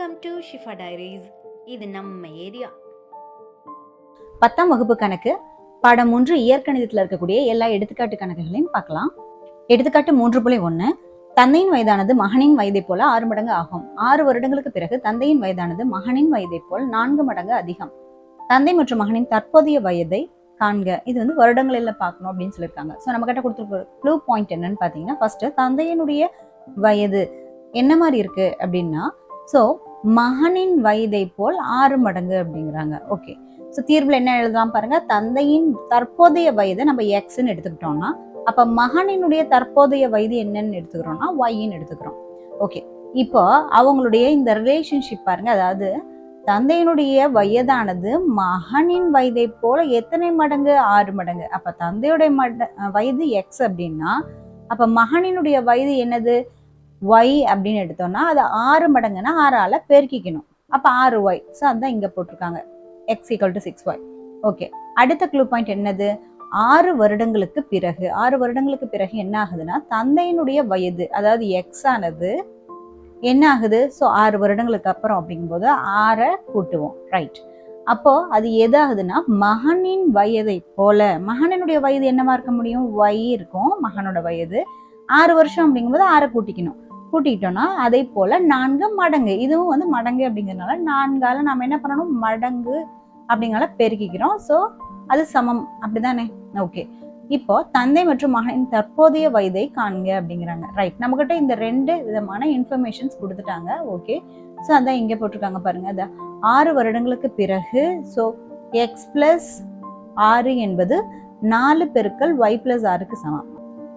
Welcome to Shifa diaries. இது நம்ம area. 10ஆம் வகுப்பு கணக்கு பாடம் 3 இயற்கணிதத்தில் இருக்கக்கூடிய எல்லா எடுத்துக்காட்டு கணக்குகளையும் பார்க்கலாம். எடுத்துக்காட்டு 3.1 தந்தையின் வயதானது மகனின் வயதை போல 6 மடங்கு ஆகும். 6 வருடங்களுக்கு பிறகு தந்தையின் வயதானது மகனின் வயதை போல் 4 மடங்கு அதிகம். தந்தை மற்றும் மகனின் தற்போதைய வயதை காண்க. இது வந்து வருடங்களில் பார்க்கணும் அப்படின்னு சொல்லியிருக்காங்க. ஸோ நம்ம கிட்ட கொடுத்துருக்க க்ளூ பாயிண்ட் என்னன்னு பார்த்தீங்கன்னா, ஃபர்ஸ்ட் தந்தையினுடைய வயது என்ன மாதிரி இருக்கு அப்படின்னா, ஸோ மகனின் வயதை போல் 6 மடங்கு அப்படிங்கிறாங்க. ஓகே, ஸோ தீர்வில் என்ன எழுதலாம் பாருங்க. தந்தையின் தற்போதைய வயதை நம்ம எக்ஸ்ன்னு எடுத்துக்கிட்டோம்னா, அப்ப மகனினுடைய தற்போதைய வயது என்னன்னு எடுத்துக்கிறோம்னா ஒய்ன்னு எடுத்துக்கிறோம். ஓகே, இப்போ அவங்களுடைய இந்த ரிலேஷன்ஷிப் பாருங்க. அதாவது தந்தையினுடைய வயதானது மகனின் வயதை போல எத்தனை மடங்கு? 6 மடங்கு. அப்ப தந்தையுடைய வயது எக்ஸ் அப்படின்னா, அப்ப மகனினுடைய வயது என்னது? ஒய் அப்படின்னு எடுத்தோம்னா அது 6 மடங்குன்னா 6ஆல பெருக்கிக்கணும். அப்ப 6y. ஸோ அதான் இங்க போட்டிருக்காங்க x = 6y. ஓகே, அடுத்த க்ளூ பாயிண்ட் என்னது? 6 வருடங்களுக்கு பிறகு. 6 வருடங்களுக்கு பிறகு என்ன ஆகுதுன்னா, தந்தையினுடைய வயது அதாவது எக்ஸ் ஆனது என்ன ஆகுது? ஸோ 6 வருடங்களுக்கு அப்புறம் அப்படிங்கும்போது 6 கூட்டுவோம். ரைட். அப்போ அது எது ஆகுதுன்னா, மகனின் வயதை போல. மகனினுடைய வயது என்னவா இருக்க முடியும்? ஒய் இருக்கும் மகனோட வயது. 6 வருஷம் அப்படிங்கும்போது 6 கூட்டிக்கணும். கூட்டிக்கிட்டோம்னா அதை போல 4 மடங்கு. இதுவும் வந்து மடங்கு அப்படிங்கிறதுனால 4ஆல நாம என்ன பண்ணணும்? மடங்கு அப்படிங்கிறத பெருக்கிக்கிறோம். ஸோ அது சமம், அப்படிதானே? ஓகே, இப்போ தந்தை மற்றும் மகனின் தற்போதைய வயதை காண்க அப்படிங்கிறாங்க. ரைட், நம்ம கிட்ட இந்த 2 விதமான இன்ஃபர்மேஷன்ஸ் கொடுத்துட்டாங்க. ஓகே, ஸோ அதான் இங்க போட்டிருக்காங்க பாருங்க. அது 6 வருடங்களுக்கு பிறகு. ஸோ எக்ஸ் பிளஸ் 6 என்பது 4 பெருக்கல் y பிளஸ் 6க்கு சமம்.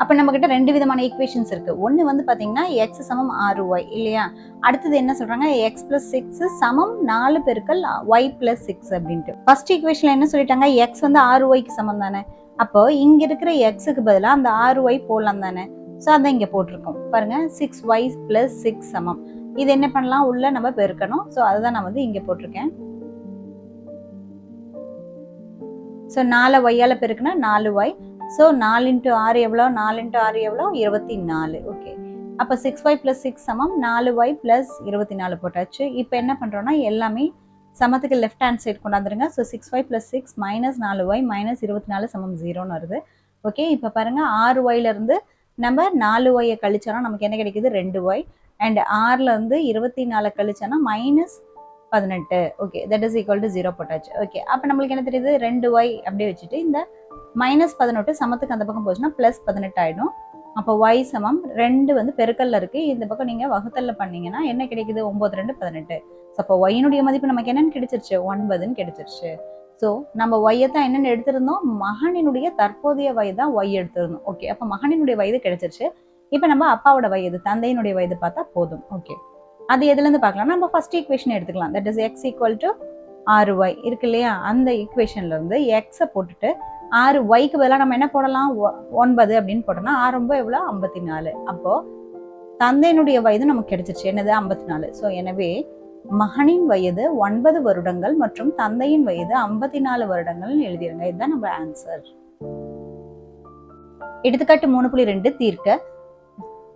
அப்ப நம்ம கிட்ட 2 விதமான ஈக்குவேஷன்ஸ் இருக்கு. ஒன்னு வந்து பாத்தீங்கன்னா x சமம் 6y இல்லையா? அடுத்தது என்ன சொல்றாங்க? x பிளஸ் 6 சமம் 4 பெருக்கல் y பிளஸ் 6 அப்படின்ட்டு. ஃபர்ஸ்ட் ஈக்குவேஷன்ல என்ன சொல்லிட்டாங்க? x வந்து 6yக்கு சமம் தானே. அப்போ இங்க இருக்கிற xக்கு பதிலா அந்த 6y போடலாம் தானே. ஸோ அதான் இங்க போட்டிருக்கோம் பாருங்க. 6y பிளஸ் 6 சமம். இது என்ன பண்ணலாம்? உள்ள நம்ம பெருக்கணும். ஸோ அதுதான் நான் வந்து இங்க போட்டிருக்கேன். ஸோ 4y பெருக்குனா 4y. ஸோ 4 × 6 எவ்வளோ? 4 × 6 எவ்வளோ? 24. ஓகே, அப்போ 6y + 6 சமம் 4y + 24 போட்டாச்சு. இப்போ என்ன பண்ணுறோம்னா, எல்லாமே சமத்துக்கு லெஃப்ட் ஹேண்ட் சைடு கொண்டாந்துருங்க. ஸோ 6y + 6 - 4y - 24 சமம் 0ன்னு வருது. ஓகே, இப்போ பாருங்க 6yலேருந்து நம்ம 4y கழிச்சோன்னா நமக்கு என்ன கிடைக்குது? 2y. அண்ட் 6லேருந்து 24 கழிச்சோன்னா -18. Okay, that is equal to 0 போட்டாச்சு. ஓகே, அப்போ நம்மளுக்கு என்ன தெரியுது? 2y அப்படியே வச்சுட்டு இந்த -18 சமத்துக்கு அந்த பக்கம் போச்சுன்னா +18 ஆயிடும். அப்போ y சமம் 2 வந்து பெருக்கல்ல இருக்கு. இந்த பக்கம் நீங்க வகுத்தல்ல பண்ணீங்கன்னா என்ன கிடைக்குது? 9 2 18. அப்போ y-னுடைய மதிப்பு நமக்கு என்னன்னு கிடைச்சிருச்சு? 9ன்னு கிடைச்சிருச்சு. ஸோ நம்ம y தான் என்னன்னு எடுத்திருந்தோம்? மகனினுடைய தற்போதைய வயது தான் y எடுத்திருந்தோம். ஓகே, அப்போ மகனினுடைய வயது கிடைச்சிருச்சு. இப்போ நம்ம அப்பாவோட வயது, தந்தையினுடைய வயது பார்த்தா போதும். ஓகே, அது எதுல இருந்து பார்க்கலாம்? நம்ம ஃபர்ஸ்ட் ஈக்குவேஷன் எடுத்துக்கலாம். தட் இஸ் x = 6y இருக்கு இல்லையா? அந்த ஈக்குவேஷன்ல இருந்து x போட்டுட்டு 6yக்கு பதிலாக நம்ம என்ன போடலாம்? 9 அப்படின்னு போட்டோம்னா 6 எவ்வளோ? 54. அப்போ தந்தையினுடைய வயது நமக்கு கிடைச்சிருச்சு. என்னது? 54. ஸோ எனவே மகனின் வயது 9 வருடங்கள் மற்றும் தந்தையின் வயது 54 வருடங்கள் எழுதிருங்க. இதுதான் நம்ம ஆன்சர். எடுத்துக்காட்டு 3.2 தீர்க்க.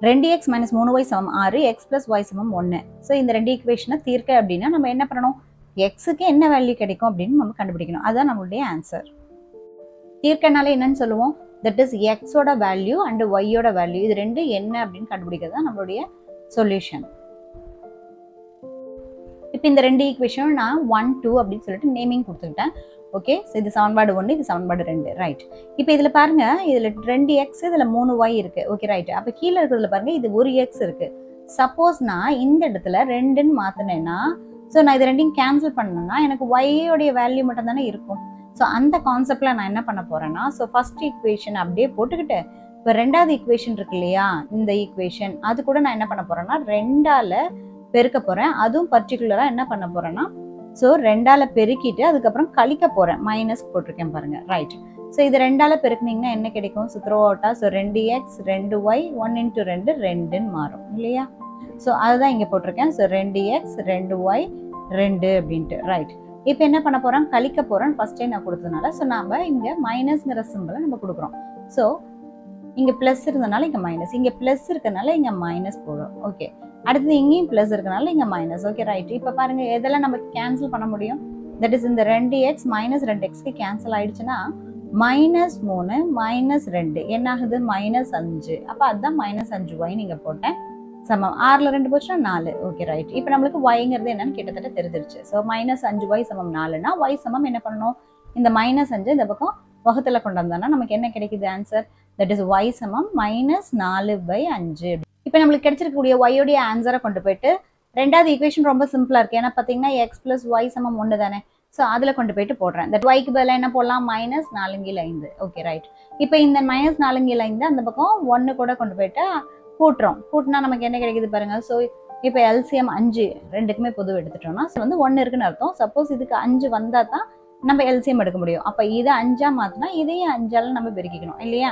2x - 3y = 6, x + y = 1. So இந்த 2 ஈக்குவேஷனை தீர்க்க அப்படின்னா நம்ம என்ன பண்ணணும்? எக்ஸுக்கு என்ன வேல்யூ கிடைக்கும் அப்படின்னு நம்ம கண்டுபிடிக்கணும். அதுதான் நம்மளுடைய ஆன்சர். தீர்க்கனால என்னன்னு சொல்லுவோம்? தட் இஸ் எக்ஸோட வேல்யூ அண்ட் ஒய்யோட வேல்யூ. இது 2 என்ன அப்படின்னு கண்டுபிடிக்கிறது தான் நம்மளுடைய சொல்யூஷன். இப்போ இந்த 2 ஈக்குவேஷனும் நான் 1 2 அப்படின்னு சொல்லிட்டு நேமிங் கொடுத்துக்கிட்டேன். ஓகே, இது சமன்பாடு 1, இது சமன்பாடு 2. ரைட். இப்போ இதுல பாருங்க, இதுல 2x, இதுல 3y இருக்கு. Okay, right. அப்ப கீழே இருக்கிறதுல பாருங்க, இது 1x இருக்கு. சப்போஸ் நான் இந்த இடத்துல 2ன்னு மாத்தினேன்னா, ஸோ நான் இது 2யும் கேன்சல் பண்ணேன்னா எனக்கு y-யோடைய வேல்யூ மட்டும் தானே இருக்கும். ஸோ அந்த கான்செப்ட்ல நான் என்ன பண்ண போறேன்னா, ஸோ ஃபர்ஸ்ட் ஈக்குவேஷன் அப்படியே போட்டுக்கிட்டு இப்போ 2வது ஈக்குவேஷன் இருக்கு இல்லையா? இந்த ஈக்குவேஷன் அது கூட நான் என்ன பண்ண போறேன்னா 2ஆல பெருக்க போறேன். அதுவும் பர்டிகுலரா என்ன பண்ண போறேன்னா, ஸோ 2ஆல பெருக்கிட்டு அதுக்கப்புறம் கழிக்க போறேன். மைனஸ் போட்டிருக்கேன் பாருங்க. ரைட். ஸோ இது 2ஆல பெருக்குனீங்கன்னா என்ன கிடைக்கும்? ஸோ த்ரோ அவுட்டா. ஸோ 2x 2y 1 × 2 2ன்னு மாறும் இல்லையா? ஸோ அதுதான் இங்க போட்டிருக்கேன். ஸோ 2x 2y 2 அப்படின்ட்டு. ரைட். இப்போ என்ன பண்ண போறோம்? கழிக்க போறோம். ஃபர்ஸ்டே நான் கொடுத்ததுனால ஸோ நாம இங்க மைனஸ்ங்கிற சிம்பிளை நம்ம கொடுக்குறோம். ஸோ இங்க பிளஸ் இருந்தனால இங்க மைனஸ், இங்க பிளஸ் இருக்கனால இங்க மைனஸ் போடுறோம். ஓகே, அடுத்தது இங்கேயும் பிளஸ் இருக்கனால இங்க மைனஸ். Okay right. இப்போ பாருங்க எதெல்லாம் நம்ம கேன்சல் பண்ண முடியும்? தட் இஸ் இந்த 2x மைனஸ் 2xக்கு கேன்சல் ஆயிடுச்சுன்னா -3 -2 என்ன ஆகுது? -5. அப்போ அதுதான் -5y நீங்க போட்டேன் சமம். 6ல 2 போச்சுன்னா 4. Okay right. இப்போ நம்மளுக்கு yங்கிறது என்னன்னு கிட்டத்தட்ட தெரிஞ்சிருச்சு. ஸோ -5y சமம் 4னா y சமம் என்ன பண்ணணும்? இந்த -5 இந்த பக்கம் வகுத்துல கொண்டு வந்தோம்னா நமக்கு என்ன கிடைக்குது ஆன்சர்? தட் இஸ் y சமம் -4/5. இப்போ நம்மளுக்கு கிடைச்சிருக்கக்கூடிய y உடைய ஆன்சரை கொண்டு போயிட்டு ரெண்டாவது ஈக்குவேஷன் ரொம்ப சிம்பிளா இருக்கு. ஏன்னா பாத்தீங்கன்னா x + y சமம் 1 தானே. ஸோ அதில் கொண்டு போயிட்டு போடுறேன். தட் yக்கு பதிலாக என்ன போடலாம்? -4/5. Okay right. இப்போ இந்த -4/5 அந்த பக்கம் 1 கூட கொண்டு போயிட்டு கூட்டுறோம். கூட்டினா நமக்கு என்ன கிடைக்குது பாருங்க. ஸோ இப்போ எல்சிஎம் 5 ரெண்டுக்குமே பொது எடுத்துட்டோம்னா ஸோ 1 இருக்குன்னு அர்த்தம். சப்போஸ் இதுக்கு 5 வந்தால் தான் நம்ம எல்சிஎம் எடுக்க முடியும். அப்போ இதை 5ஆ மாற்றினா இதையும் 5ஆல நம்ம பெருக்கிக்கணும் இல்லையா?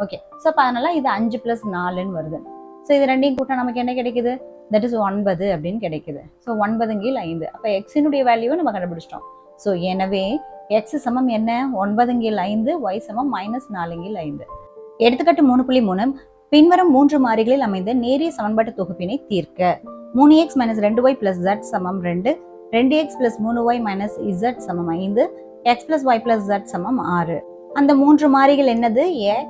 ஓகே. ஸோ அப்போ அதனால இது 5 + 4ன்னு வருது. ஸோ இது ரெண்டையும் கூட்டினா நமக்கு என்ன கிடைக்குது? தட் இஸ் 9 அப்படின்னு கிடைக்குது. ஸோ 9/5. அப்போ எக்ஸினுடைய வேல்யூவை நம்ம கண்டுபிடிச்சிட்டோம். ஸோ எனவே எக்ஸ் சமம் என்ன? 9/5, y சமம் -4/5. எடுத்துக்காட்டு 3.3 பின்வரும் 3 மாறிகளில் அமைந்த நேரிய சமன்பாட்டு தொகுப்பினை தீர்க்க. 3x - 2y + z சமம் 2, 2x + 3y - z சமம் 5, x + y + z சமம் 6. அந்த 3 மாறிகள் என்னது? x,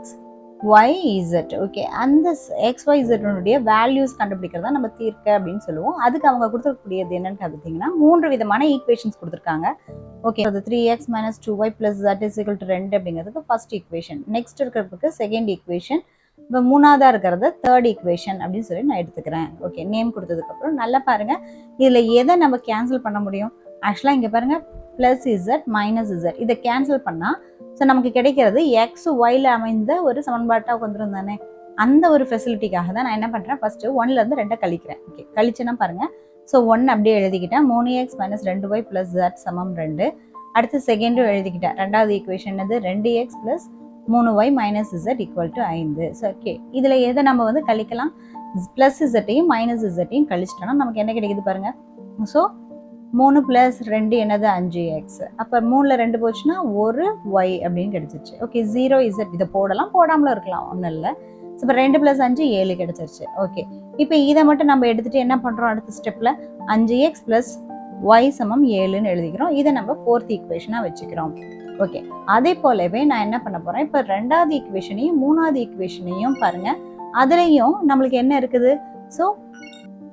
y, z. ஓகே. அந்த x, y, z உடைய வேல்யூஸ் கண்டுபிடிக்கிறதா நம்ம தீர்க்க அப்படின்னு சொல்லுவோம். அதுக்கு அவங்க கொடுத்துருக்கக்கூடியது என்னன்னு பார்த்தீங்கன்னா 3 விதமான ஈக்குவேஷன்ஸ் கொடுத்துருக்காங்க. ஓகே. அது 3x - 2y + z = 2 அப்படிங்கிறதுக்கு ஃபர்ஸ்ட் ஈக்குவேஷன். நெக்ஸ்ட் இருக்கிறதுக்கு செகண்ட் ஈக்குவேஷன். இப்போ மூணாவதா இருக்கிறது தேர்ட் ஈக்குவேஷன் அப்படின்னு சொல்லி நான் எடுத்துக்கிறேன். ஓகே. நேம் கொடுத்ததுக்கு அப்புறம் நல்லா பாருங்க இதுல எதை நம்ம கேன்சல் பண்ண முடியும்? ஆக்சுவலா இங்க பாருங்க +z -z இதை கேன்சல் பண்ணா ஸோ நமக்கு கிடைக்கிறது எக்ஸ் ஒய்ல அமைந்த ஒரு சமன்பாட்டாக வந்துடும் தானே. அந்த ஒரு ஃபெசிலிட்டிக்காக தான் நான் என்ன பண்ணுறேன்? ஃபர்ஸ்ட் 1லேருந்து 2 கழிக்கிறேன். ஓகே. கழிச்சுன்னா பாருங்க. ஸோ 1 அப்படியே எழுதிக்கிட்டேன். 3x - 2y + z சமம் 2. அடுத்து செகண்டும் எழுதிக்கிட்டேன். ரெண்டாவது ஈக்குவேஷன் என்னது? 2x + 3y - z = 5. So okay. இதில் எதை நம்ம வந்து கழிக்கலாம்? +z-ஐயும் -z-ஐயும் கழிச்சிட்டோம்னா நமக்கு என்ன கிடைக்குது பாருங்க. ஸோ 3 + 2 என்னது? 5x. அப்போ 3ல் 2 போச்சுன்னா 1y அப்படின்னு கிடைச்சிருச்சு. ஓகே. 0z இதை போடலாம், போடாமலும் இருக்கலாம், ஒன்றும் இல்லை. இப்போ 2 + 5 7 கிடைச்சிருச்சு. ஓகே. இப்போ இதை மட்டும் நம்ம எடுத்துட்டு என்ன பண்ணுறோம்? அடுத்த ஸ்டெப்பில் 5x + y சமம் 7ன்னு எழுதிக்கிறோம். இதை நம்ம ஃபோர்த் ஈக்குவேஷனாக வச்சுக்கிறோம். ஓகே. அதே போலவே நான் என்ன பண்ண போகிறேன்? இப்போ ரெண்டாவது ஈக்குவேஷனையும் மூணாவது ஈக்குவேஷனையும் பாருங்க. அதுலேயும் நம்மளுக்கு என்ன இருக்குது? ஸோ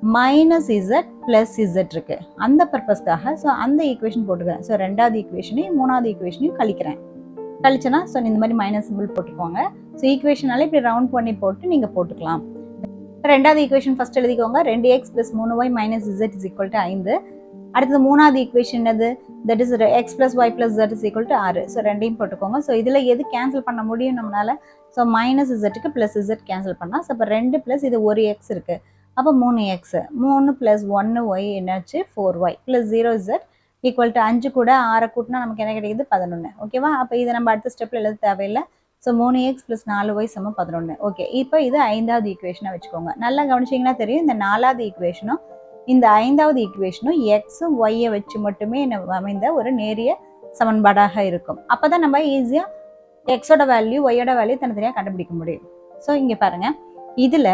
-z + z இருக்கு. அந்த பர்பஸ்க்காக ஸோ அந்த ஈக்குவேஷன் போட்டுக்கிறேன். ஸோ ரெண்டாவது ஈக்குவேஷனையும் மூணாவது ஈக்குவேஷனையும் கழிக்கிறேன். கழிச்சனா ஸோ இந்த மாதிரி மைனஸ் சிம்பிள் போட்டுக்கோங்க. ஸோ ஈக்குவேஷனாலே இப்படி ரவுண்ட் பண்ணி போட்டு நீங்கள் போட்டுக்கலாம். ரெண்டாவது ஈக்குவேஷன் ஃபர்ஸ்ட் எழுதிக்கோங்க. 2x + 3y - z = 5. அடுத்தது மூணாவது ஈக்குவேஷன் என்னது? That is x + y + z = 6. So ரெண்டையும் போட்டுக்கோங்க. ஸோ இதில் எது கேன்சல் பண்ண முடியும் நம்மளால? ஸோ -z-க்கு +z கேன்சல் பண்ணால் ஸோ இப்போ 2 + இது ஒரு x இருக்கு. அப்போ 3x 3 + 1y என்னாச்சு? 4y + 0z = 5 கூட 6 கூட்டினா நமக்கு என்ன கிடைக்குது? 11. ஓகேவா? அப்போ இதை நம்ம அடுத்த ஸ்டெப்பில் எழுத தேவையில்லை. So 3x + 4y = 11. ஓகே. இப்போ இது ஐந்தாவது ஈக்குவேஷனாக வச்சுக்கோங்க. நல்லா கவனிச்சிங்கன்னா தெரியும் இந்த நாலாவது ஈக்குவேஷனும் இந்த ஐந்தாவது ஈக்குவேஷனும் எக்ஸும் ஒய்யை வச்சு மட்டுமே அமைந்த ஒரு நேரிய சமன்பாடாக இருக்கும். அப்போ தான் நம்ம ஈஸியாக எக்ஸோட வேல்யூ ஒய்யோட வேல்யூ தனித்தனியாக கண்டுபிடிக்க முடியும். ஸோ இங்கே பாருங்க இதில்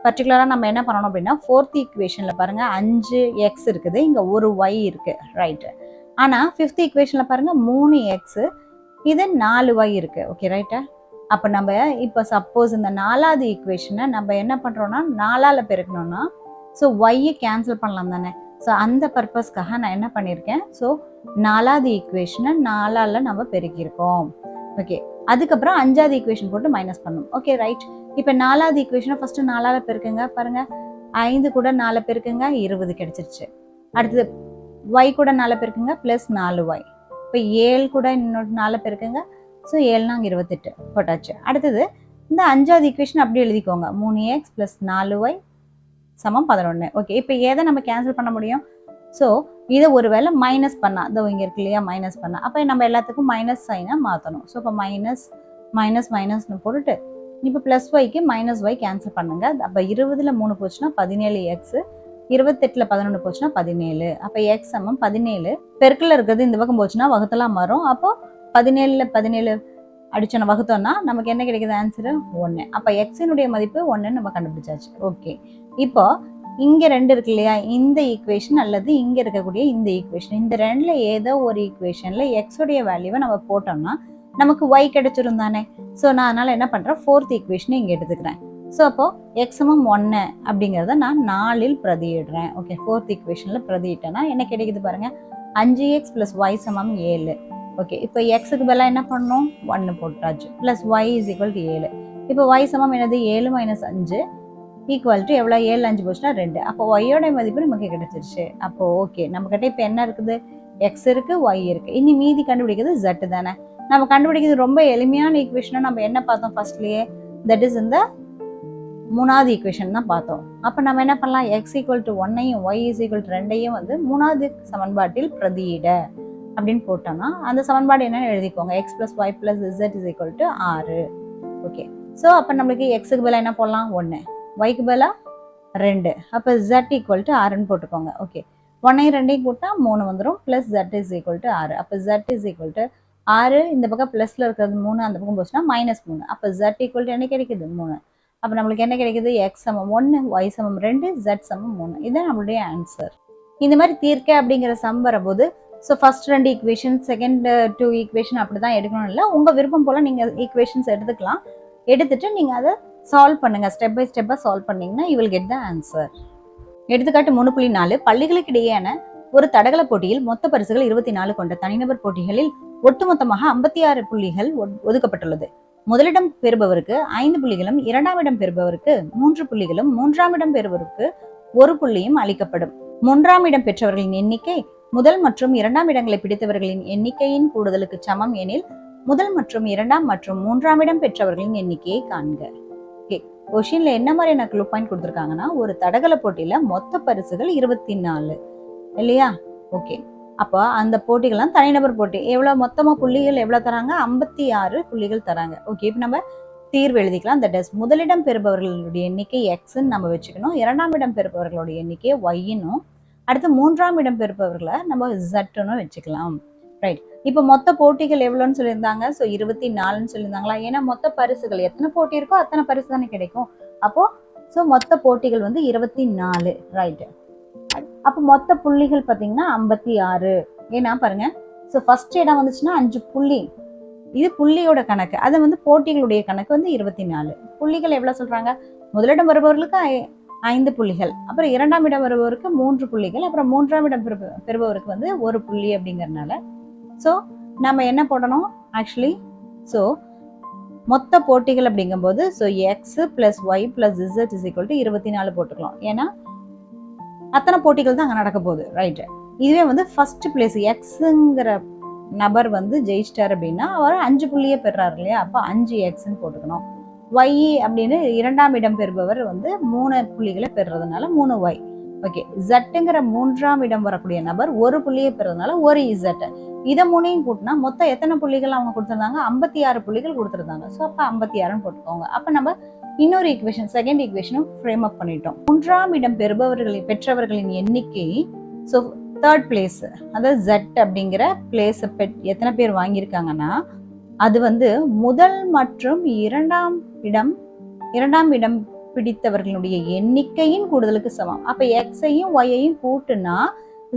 பர்டிகுலராக நம்ம என்ன பண்ணணும் அப்படின்னா ஃபோர்த் ஈக்குவேஷனில் பாருங்க 5x இருக்குது, இங்கே ஒரு y இருக்கு, ரைட்டு. ஆனால் ஃபிஃப்த் ஈக்குவேஷனில் பாருங்க 3x இது 4y இருக்கு. ஓகே ரைட்டா? அப்போ நம்ம இப்போ சப்போஸ் இந்த நாலாவது ஈக்குவேஷனை நம்ம என்ன பண்ணுறோம்னா 4ஆல் பெருக்கணும்னா ஸோ ஒய்யை கேன்சல் பண்ணலாம் தானே. ஸோ அந்த பர்பஸ்க்காக நான் என்ன பண்ணியிருக்கேன்? ஸோ நாலாவது ஈக்குவேஷனை 4ஆல் நம்ம பெருக்கியிருக்கோம். ஓகே. அதுக்கப்புறம் அஞ்சாவது ஈக்குவேஷன் போட்டு மைனஸ் பண்ணணும். Okay right. இப்போ நாலாவது ஈக்குவேஷனை ஃபர்ஸ்ட் 4ஆல் பெருக்குங்க. பாருங்க 5 கூட 4 பெருக்குங்க 20 கிடைச்சிருச்சு. அடுத்தது y கூட 4 பெருக்குங்க +4y. இப்போ 7 கூட இன்னொரு 4 பெருக்குங்க. ஸோ 7 அங்கே 28 போட்டாச்சு. அடுத்தது இந்த அஞ்சாவது ஈக்குவேஷன் அப்படியே எழுதிக்கோங்க. 3x + 4y = 11. ஓகே. இப்போ எதை நம்ம கேன்சல் பண்ண முடியும்? ஸோ இதை ஒருவேளை மைனஸ் பண்ணா இதோ இங்கே இருக்கு இல்லையா? மைனஸ் பண்ணா அப்போ நம்ம எல்லாத்துக்கும் மைனஸ் சைனாக மாற்றணும். ஸோ இப்போ மைனஸ்னு போட்டுட்டு இப்போ +yக்கு -y கேன்சல் பண்ணுங்க. அப்போ 20ல் 3 போச்சுன்னா 17x, 28ல் 11 போச்சுன்னா 17. அப்போ x = 17. பெருக்கில் இருக்கிறது இந்த பக்கம் போச்சுன்னா வகுத்தலாம் மாறும். அப்போ 17ல் 17 அடிச்சோன்னா வகுத்தோம்னா நமக்கு என்ன கிடைக்குது? ஆன்சரு 1. அப்போ எக்ஸினுடைய மதிப்பு 1 நம்ம கண்டுபிடிச்சாச்சு. ஓகே. இப்போ இங்க 2 இருக்கு இல்லையா, இந்த ஈக்குவேஷன் அல்லது இங்க இருக்கக்கூடிய இந்த ஈக்குவேஷன், இந்த ரெண்டுல ஏதோ ஒரு ஈக்குவேஷன்ல எக்ஸ் உடைய வேல்யூவை நம்ம போட்டோம்னா நமக்கு y கிடைச்சிரும் தானே. ஸோ நான் அதனால என்ன பண்றேன், 4th ஈக்குவேஷனை இங்க எடுத்துக்கிறேன். ஸோ அப்போ x சமம் 1 அப்படிங்கிறத நான் 4ல் பிரதியிடுறேன். ஓகே, 4th ஈக்குவேஷன்ல பிரதியிட்டேன்னா என்ன கிடைக்குது பாருங்க, 5x + y சமம் 7. ஓகே, இப்போ எக்ஸுக்கு பதிலாக என்ன பண்ணணும், 1 போட்டாச்சு, ப்ளஸ் y = 7. இப்போ y சமம் என்னது, 7 - 5 ஈக்குவல் டு எவ்வளோ, 7 5 போச்சுன்னா 2. அப்போ ஒய்யோட மதிப்பு நமக்கு கிடைச்சிருச்சு. அப்போ ஓகே, நம்மக்கிட்ட இப்போ என்ன இருக்குது, எக்ஸ் இருக்கு, ஒய் இருக்கு. இனி மீதி கண்டுபிடிக்கிறது Z தானே. நம்ம கண்டுபிடிக்கிறது ரொம்ப எளிமையான ஈக்குவேஷனை நம்ம என்ன பார்த்தோம் ஃபர்ஸ்ட்லயே, தட் இஸ் இந்த 3வது ஈக்குவேஷன் தான் பார்த்தோம். அப்போ நம்ம என்ன பண்ணலாம், x = 1ஐயும் y = 2ஐயும் வந்து 3வது சமன்பாட்டில் பிரதியிட அப்படின்னு போட்டோம்னா அந்த சமன்பாடு என்னன்னு எழுதிக்கோங்க, x + y + z = 6. Okay, so அப்போ நம்மளுக்கு எக்ஸுக்கு பதிலாக என்ன போடலாம், 1, yக்கு பதிலாக 2. அப்போ z = 6ன்னு போட்டுக்கோங்க. ஓகே, 1ஐயும் 2ஐயும் கூட்டினா 3 வந்துடும், ப்ளஸ் z = 6. அப்போ z = 6, இந்த பக்கம் ப்ளஸ்ல இருக்கிறது 3, அந்த பக்கம் போச்சுன்னா -3. அப்போ z = என்ன கிடைக்குது, 3. அப்போ நம்மளுக்கு என்ன கிடைக்குது, x சமம் 1, y சமம் 2, z சமம் 3. இதுதான் நம்மளுடைய ஆன்சர். இந்த மாதிரி தீர்க்க அப்படிங்கிற சம் வரும்போது so first 2 equation, second 2 equation அப்படி தான் எடுக்கணும் இல்லை, உங்கள் விருப்பம் போல் நீங்கள் ஈக்குவேஷன்ஸ் எடுத்துக்கலாம். எடுத்துட்டு நீங்கள் அதை சால்வ் பண்ணுங்க, ஸ்டெப் பை ஸ்டெப்பாக சால்வ் பண்ணீங்கன்னா you will get the answer. எடுத்துக்காட்டு 3.4, பள்ளிகளுக்கு இடையேயான ஒரு தடகள போட்டியில் மொத்த பரிசுகள் 24 கொண்ட தனிநபர் போட்டிகளில் ஒட்டுமொத்தமாக 56 புள்ளிகள் ஒதுக்கப்பட்டுள்ளது. முதலிடம் பெறுபவருக்கு 5 புள்ளிகளும், 2ஆம் இடம் பெறுபவருக்கு 3 புள்ளிகளும், 3ஆம் இடம் பெறுபவருக்கு 1 புள்ளியும் அளிக்கப்படும். 3ஆம் இடம் பெற்றவர்களின் எண்ணிக்கை முதல் மற்றும் 2ஆம் இடங்களை பிடித்தவர்களின் எண்ணிக்கையின் கூடுதலுக்கு சமம் எனில் முதல் மற்றும் 2ஆம் மற்றும் 3ஆம் இடம் பெற்றவர்களின் எண்ணிக்கையை காண்க. ஓகே, கொஸ்டின்ல என்ன மாதிரியான க்ளூ பாயிண்ட் கொடுத்துருக்காங்கன்னா, ஒரு தடகள போட்டியில மொத்த பரிசுகள் 24 இல்லையா. ஓகே, அப்போ அந்த போட்டிகள்லாம் தனிநபர் போட்டி. எவ்வளவு மொத்தமா புள்ளிகள் எவ்வளவு தராங்க, 56 புள்ளிகள் தராங்க. ஓகே, இப்போ நம்ம தீர்வு எழுதிக்கலாம். தட் இஸ் முதலிடம் பெறுபவர்களுடைய எண்ணிக்கை எக்ஸ்ன்னு நம்ம வச்சுக்கணும், 2ஆம் இடம் பெறுபவர்களுடைய எண்ணிக்கை ஒய்னும், அடுத்து 3ஆம் இடம் பெறுபவர்களை நம்ம ஜட்னு வச்சுக்கலாம். ரைட், இப்போ மொத்த போட்டிகள் எவ்வளோன்னு சொல்லியிருந்தாங்க, ஸோ 24ன்னு சொல்லியிருந்தாங்களா. ஏன்னா மொத்த பரிசுகள் எத்தனை போட்டி இருக்கோ அத்தனை பரிசு தானே கிடைக்கும். அப்போ ஸோ மொத்த போட்டிகள் வந்து 24. ரைட்டு, அப்போ மொத்த புள்ளிகள் பார்த்தீங்கன்னா 56. ஏன்னா பாருங்க, ஸோ ஃபர்ஸ்ட் இடம் வந்துச்சுன்னா 5 புள்ளி, இது புள்ளியோட கணக்கு. அது வந்து போட்டிகளுடைய கணக்கு வந்து 24. புள்ளிகள் எவ்வளோ சொல்றாங்க, முதலிடம் வருபவர்களுக்கு 5 புள்ளிகள், அப்புறம் 2ஆம் இடம் வருபவருக்கு 3 புள்ளிகள், அப்புறம் 3ஆம் இடம் பெறுபவருக்கு வந்து 1 புள்ளி அப்படிங்கறதுனால ஸோ நம்ம என்ன போடணும் ஆக்சுவலி, ஸோ மொத்த போட்டிகள் அப்படிங்கும்போது ஸோ எக்ஸ் + y + z = 24 போட்டுக்கலாம். ஏன்னா அத்தனை போட்டிகள் தான் அங்கே நடக்க போகுது. ரைட்டு, இதுவே வந்து ஃபர்ஸ்ட் பிளேஸ் எக்ஸுங்கிற நபர் வந்து ஜெயிச்சிட்டார் அப்படின்னா அவர் 5 புள்ளியே பெறாரு இல்லையா. அப்போ 5x போட்டுக்கணும். y அப்படின்னு 2ஆம் இடம் பெறுபவர் வந்து 3 புள்ளிகளை பெறுறதுனால 3y. ஓகே, ஜட்டுங்கிற 3ஆம் இடம் வரக்கூடிய நபர் 1 புள்ளியை பெறதுனால 1z. இதை 3ஐயும் கூட்டினா மொத்தம் எத்தனை புள்ளிகள் அவங்க கொடுத்துருந்தாங்க, 56 புள்ளிகள் கொடுத்துருந்தாங்க. ஸோ அப்போ 56ன்னு போட்டுக்கோங்க. அப்போ நம்ம இன்னொரு ஈக்குவேஷன், செகண்ட் ஈக்குவேஷனும் ஃப்ரேம் அப் பண்ணிட்டோம். 3ஆம் இடம் பெற்றவர்களின் எண்ணிக்கை, ஸோ தேர்ட் பிளேஸ், அதாவது ஜட் அப்படிங்கிற பிளேஸ் எத்தனை பேர் வாங்கியிருக்காங்கன்னா அது வந்து முதல் மற்றும் 2ஆம் இடம் பிடித்தவர்களுடைய எண்ணிக்கையின் கூடுதலுக்கு சமம். அப்ப எக்ஸையும் ஒய்யையும் கூட்டுனா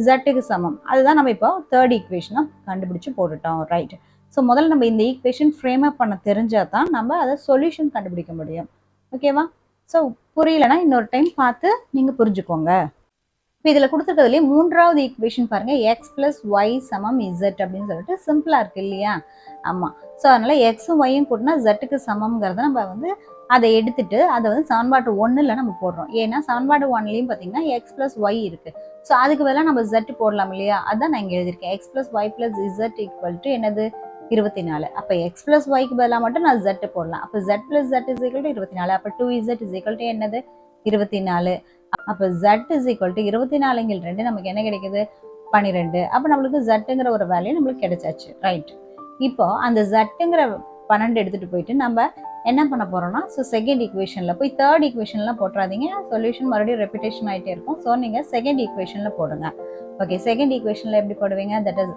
ஜட்டுக்கு சமம். அதுதான் நம்ம இப்போ தேர்ட் ஈக்குவேஷனா கண்டுபிடிச்சு போட்டுட்டோம். ரைட், ஸோ முதல்ல நம்ம இந்த ஈக்குவேஷன் ஃப்ரேம் அப் பண்ண தெரிஞ்சாதான் நம்ம அதை சொல்யூஷன் கண்டுபிடிக்க முடியும். ஓகேவா? ஸோ புரியலன்னா இன்னொரு டைம் பார்த்து நீங்க புரிஞ்சுக்கோங்க. இப்போ இதில் கொடுத்துருக்கிறதுலே 3வது ஈக்குவேஷன் பாருங்க, எக்ஸ் + y = z அப்படின்னு சொல்லிட்டு சிம்பிளா இருக்கு இல்லையா. ஆமா, ஸோ அதனால எக்ஸும் ஒய்யும் கூட்டினா ஜட்டுக்கு சமம்ங்கிறத நம்ம வந்து அதை எடுத்துட்டு அதை வந்து சமன்பாடு 1ல் நம்ம போடுறோம். ஏன்னா சமன்பாடு 1லையும் பார்த்தீங்கன்னா எக்ஸ் + y இருக்கு. ஸோ அதுக்கு பதிலாக நம்ம z போடலாம் இல்லையா. அதான் நான் இங்கே எழுதியிருக்கேன், எக்ஸ் + y + z = என்னது 24. அப்போ எக்ஸ் + yக்கு பதிலாக மட்டும் நான் z போடலாம். அப்போ z + z = 24. அப்போ 2z என்னது 24. அப்போ z = 24 நமக்கு என்ன கிடைக்குது 12. அப்போ நம்மளுக்கு zங்கிற ஒரு வேல்யூ நம்மளுக்கு கிடைச்சாச்சு. ரைட், இப்போ அந்த zங்கிற 12 எடுத்துட்டு போயிட்டு நம்ம என்ன பண்ண போறோம்னா, ஸோ செகண்ட் ஈக்குவேஷன்ல போய் தேர்ட் ஈக்குவேஷன்லாம் போட்டுறாதீங்க, சொல்யூஷன் மறுபடியும் ரெப்பிடேஷன் ஆகிட்டே இருக்கும். ஸோ நீங்க செகண்ட் ஈக்குவேஷன்ல போடுங்க. ஓகே, செகண்ட் ஈக்குவேஷன்ல எப்படி போடுவீங்க, தட் இஸ்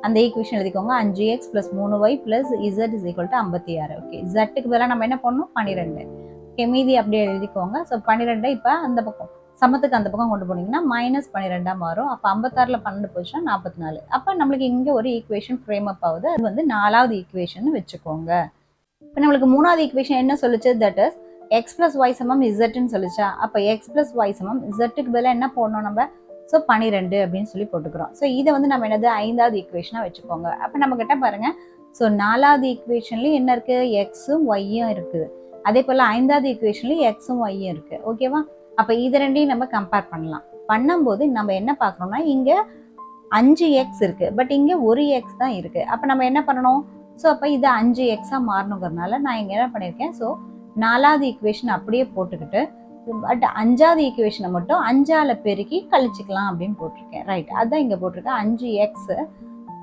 அந்த ஈக்குவேஷன் எழுதிக்கோங்க, 5x + 3y + z = 56. ஓகே, zக்கு பதிலாக நம்ம என்ன பண்ணணும் 12. ஓகே, மீதி அப்படியே எழுதிக்கோங்க. ஸோ 12 இப்போ அந்த பக்கம் சமத்துக்கு அந்த பக்கம் கொண்டு போனீங்கன்னா -12 மாறும். அப்போ 56ல் 12 போச்சுன்னா 44. அப்போ நம்மளுக்கு இங்கே ஒரு ஈக்குவேஷன் ஃப்ரேம் அப் ஆகுது. அது வந்து 4வது ஈக்குவேஷன் வச்சுக்கோங்க. இப்போ நம்மளுக்கு 3வது ஈக்குவேஷன் என்ன சொல்லுச்சு? That is x + y = zன்னு சொல்லுச்சா? அப்போ x + y = zக்கு பதிலாக என்ன போடணும் நம்ம? ஸோ 12 அப்படின்னு சொல்லி போட்டுக்கிறோம். ஸோ இதை வந்து நம்ம என்னது 5வது ஈக்குவேஷனாக வச்சுக்கோங்க. அப்போ நம்ம கிட்ட பாருங்க, ஸோ 4வது ஈக்குவேஷன்லையும் என்ன இருக்கு? எக்ஸும் ஒய்யும் இருக்குது. அதே போல் 5வது ஈக்குவேஷன்லையும் எக்ஸும் ஒய்யும் இருக்கு. ஓகேவா? அப்போ இது ரெண்டையும் நம்ம கம்பேர் பண்ணலாம். பண்ணும்போது நம்ம என்ன பார்க்கணும்னா, இங்கே 5x இருக்கு, பட் இங்கே 1x தான் இருக்கு. அப்போ நம்ம என்ன பண்ணணும்? ஸோ அப்போ இது 5xஆ மாறணுங்கிறதுனால நான் இங்கே என்ன பண்ணியிருக்கேன்? ஸோ 4வது ஈக்குவேஷன் அப்படியே போட்டுக்கிட்டு, பட் 5வது ஈக்குவேஷனை மட்டும் 5ஆல் பெருக்கி கழிச்சிக்கலாம் அப்படின்னு போட்டிருக்கேன். ரைட், அதுதான் இங்கே போட்டிருக்கேன். 5x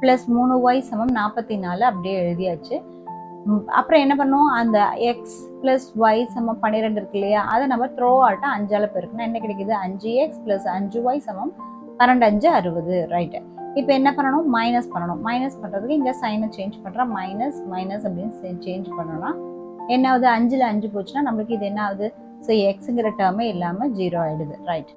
+ 3y = 44 அப்படியே எழுதியாச்சு. அப்புறம் என்ன பண்ணுவோம்? அந்த x + y = 12 இருக்கு இல்லையா? அதை நம்ம த்ரோ ஆல்ட்டா 5ஆல் பெருக்கணும். என்ன கிடைக்குது? 5x + 5y = 12 5 60. ரைட்டு. இப்போ என்ன பண்ணணும்? மைனஸ் பண்ணணும். மைனஸ் பண்ணுறதுக்கு இங்கே சைனை சேஞ்ச் பண்ணுறோம். மைனஸ் மைனஸ் அப்படின்னு சேஞ்ச் பண்ணோம்னா என்ன ஆகுது? 5ல் 5 போச்சுன்னா நம்மளுக்கு இது என்ன ஆகுது? ஸோ எக்ஸுங்கிற டேர்மே இல்லாமல் 0 ஆகிடுது. ரைட்.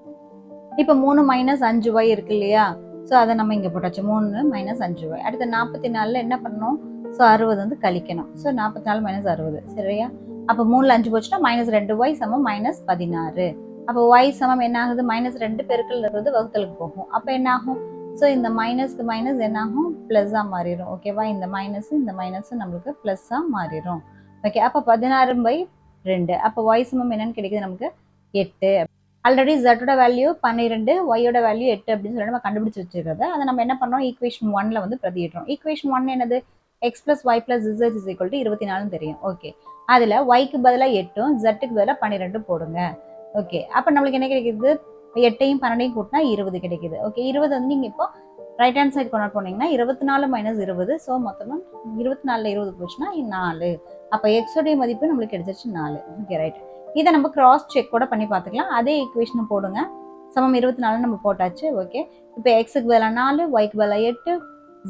இப்போ 3 - 5y இருக்கு இல்லையா? ஸோ அதை நம்ம இங்கே போட்டாச்சு. 3 - 5y. அடுத்து 44ல் என்ன பண்ணணும்? ஸோ 60 வந்து கழிக்கணும். ஸோ 44 - 60. சரியா? அப்போ 3ல் 5 போச்சுன்னா -2y = -16. அப்போ y சமம் என்ன ஆகுது? -2 பெருக்கல் இருக்கிறது வகுத்தலுக்கு போகும். அப்போ என்ன ஆகும்? ஸோ இந்த மைனஸ்க்கு மைனஸ் என்ன ஆகும்? ப்ளஸ்ஸாக மாறிடும். ஓகேவா? இந்த மைனஸும் நம்மளுக்கு ப்ளஸ்ஸாக மாறிடும். ஓகே, அப்போ 16/2. அப்போ y சமம் என்னன்னு கிடைக்குது நமக்கு? 8. ஆல்ரெடி zோட வேல்யூ 12, ஒய்யோட வேல்யூ 8 அப்படின்னு சொல்லி நம்ம கண்டுபிடிச்சு வச்சுருக்கிறது. அதை நம்ம என்ன பண்ணோம்? ஈக்குவேஷன் 1ல் வந்து பிரதியிடுறோம். ஈக்குவேஷன் 1 என்னது? x + y + z = 24 தெரியும். ஓகே, அதில் yக்கு பதிலாக 8ம் zக்கு பதிலாக 12 போடுங்க. ஓகே, அப்போ நம்மளுக்கு என்ன கிடைக்குது? 8ஐயும் 12ஐயும் கூட்டினா 20 கிடைக்குது. ஓகே, 20 வந்து நீங்கள் இப்போ ரைட் ஹேண்ட் சைடு கொண்டு போனீங்கன்னா 24 - 20. ஸோ மொத்தமாக 24ல் 20 போச்சுன்னா 4. அப்போ எக்ஸோடைய மதிப்பு நம்மளுக்கு கிடைச்சிருச்சு 4. Okay, right. இதை நம்ம கிராஸ் செக் கூட பண்ணி பார்த்துக்கலாம். அதே ஈக்குவேஷனை போடுங்க. சமம் 24 நம்ம போட்டாச்சு. ஓகே, இப்போ எக்ஸுக்கு பதிலாக 4, ஒய்க்கு பதிலாக 8,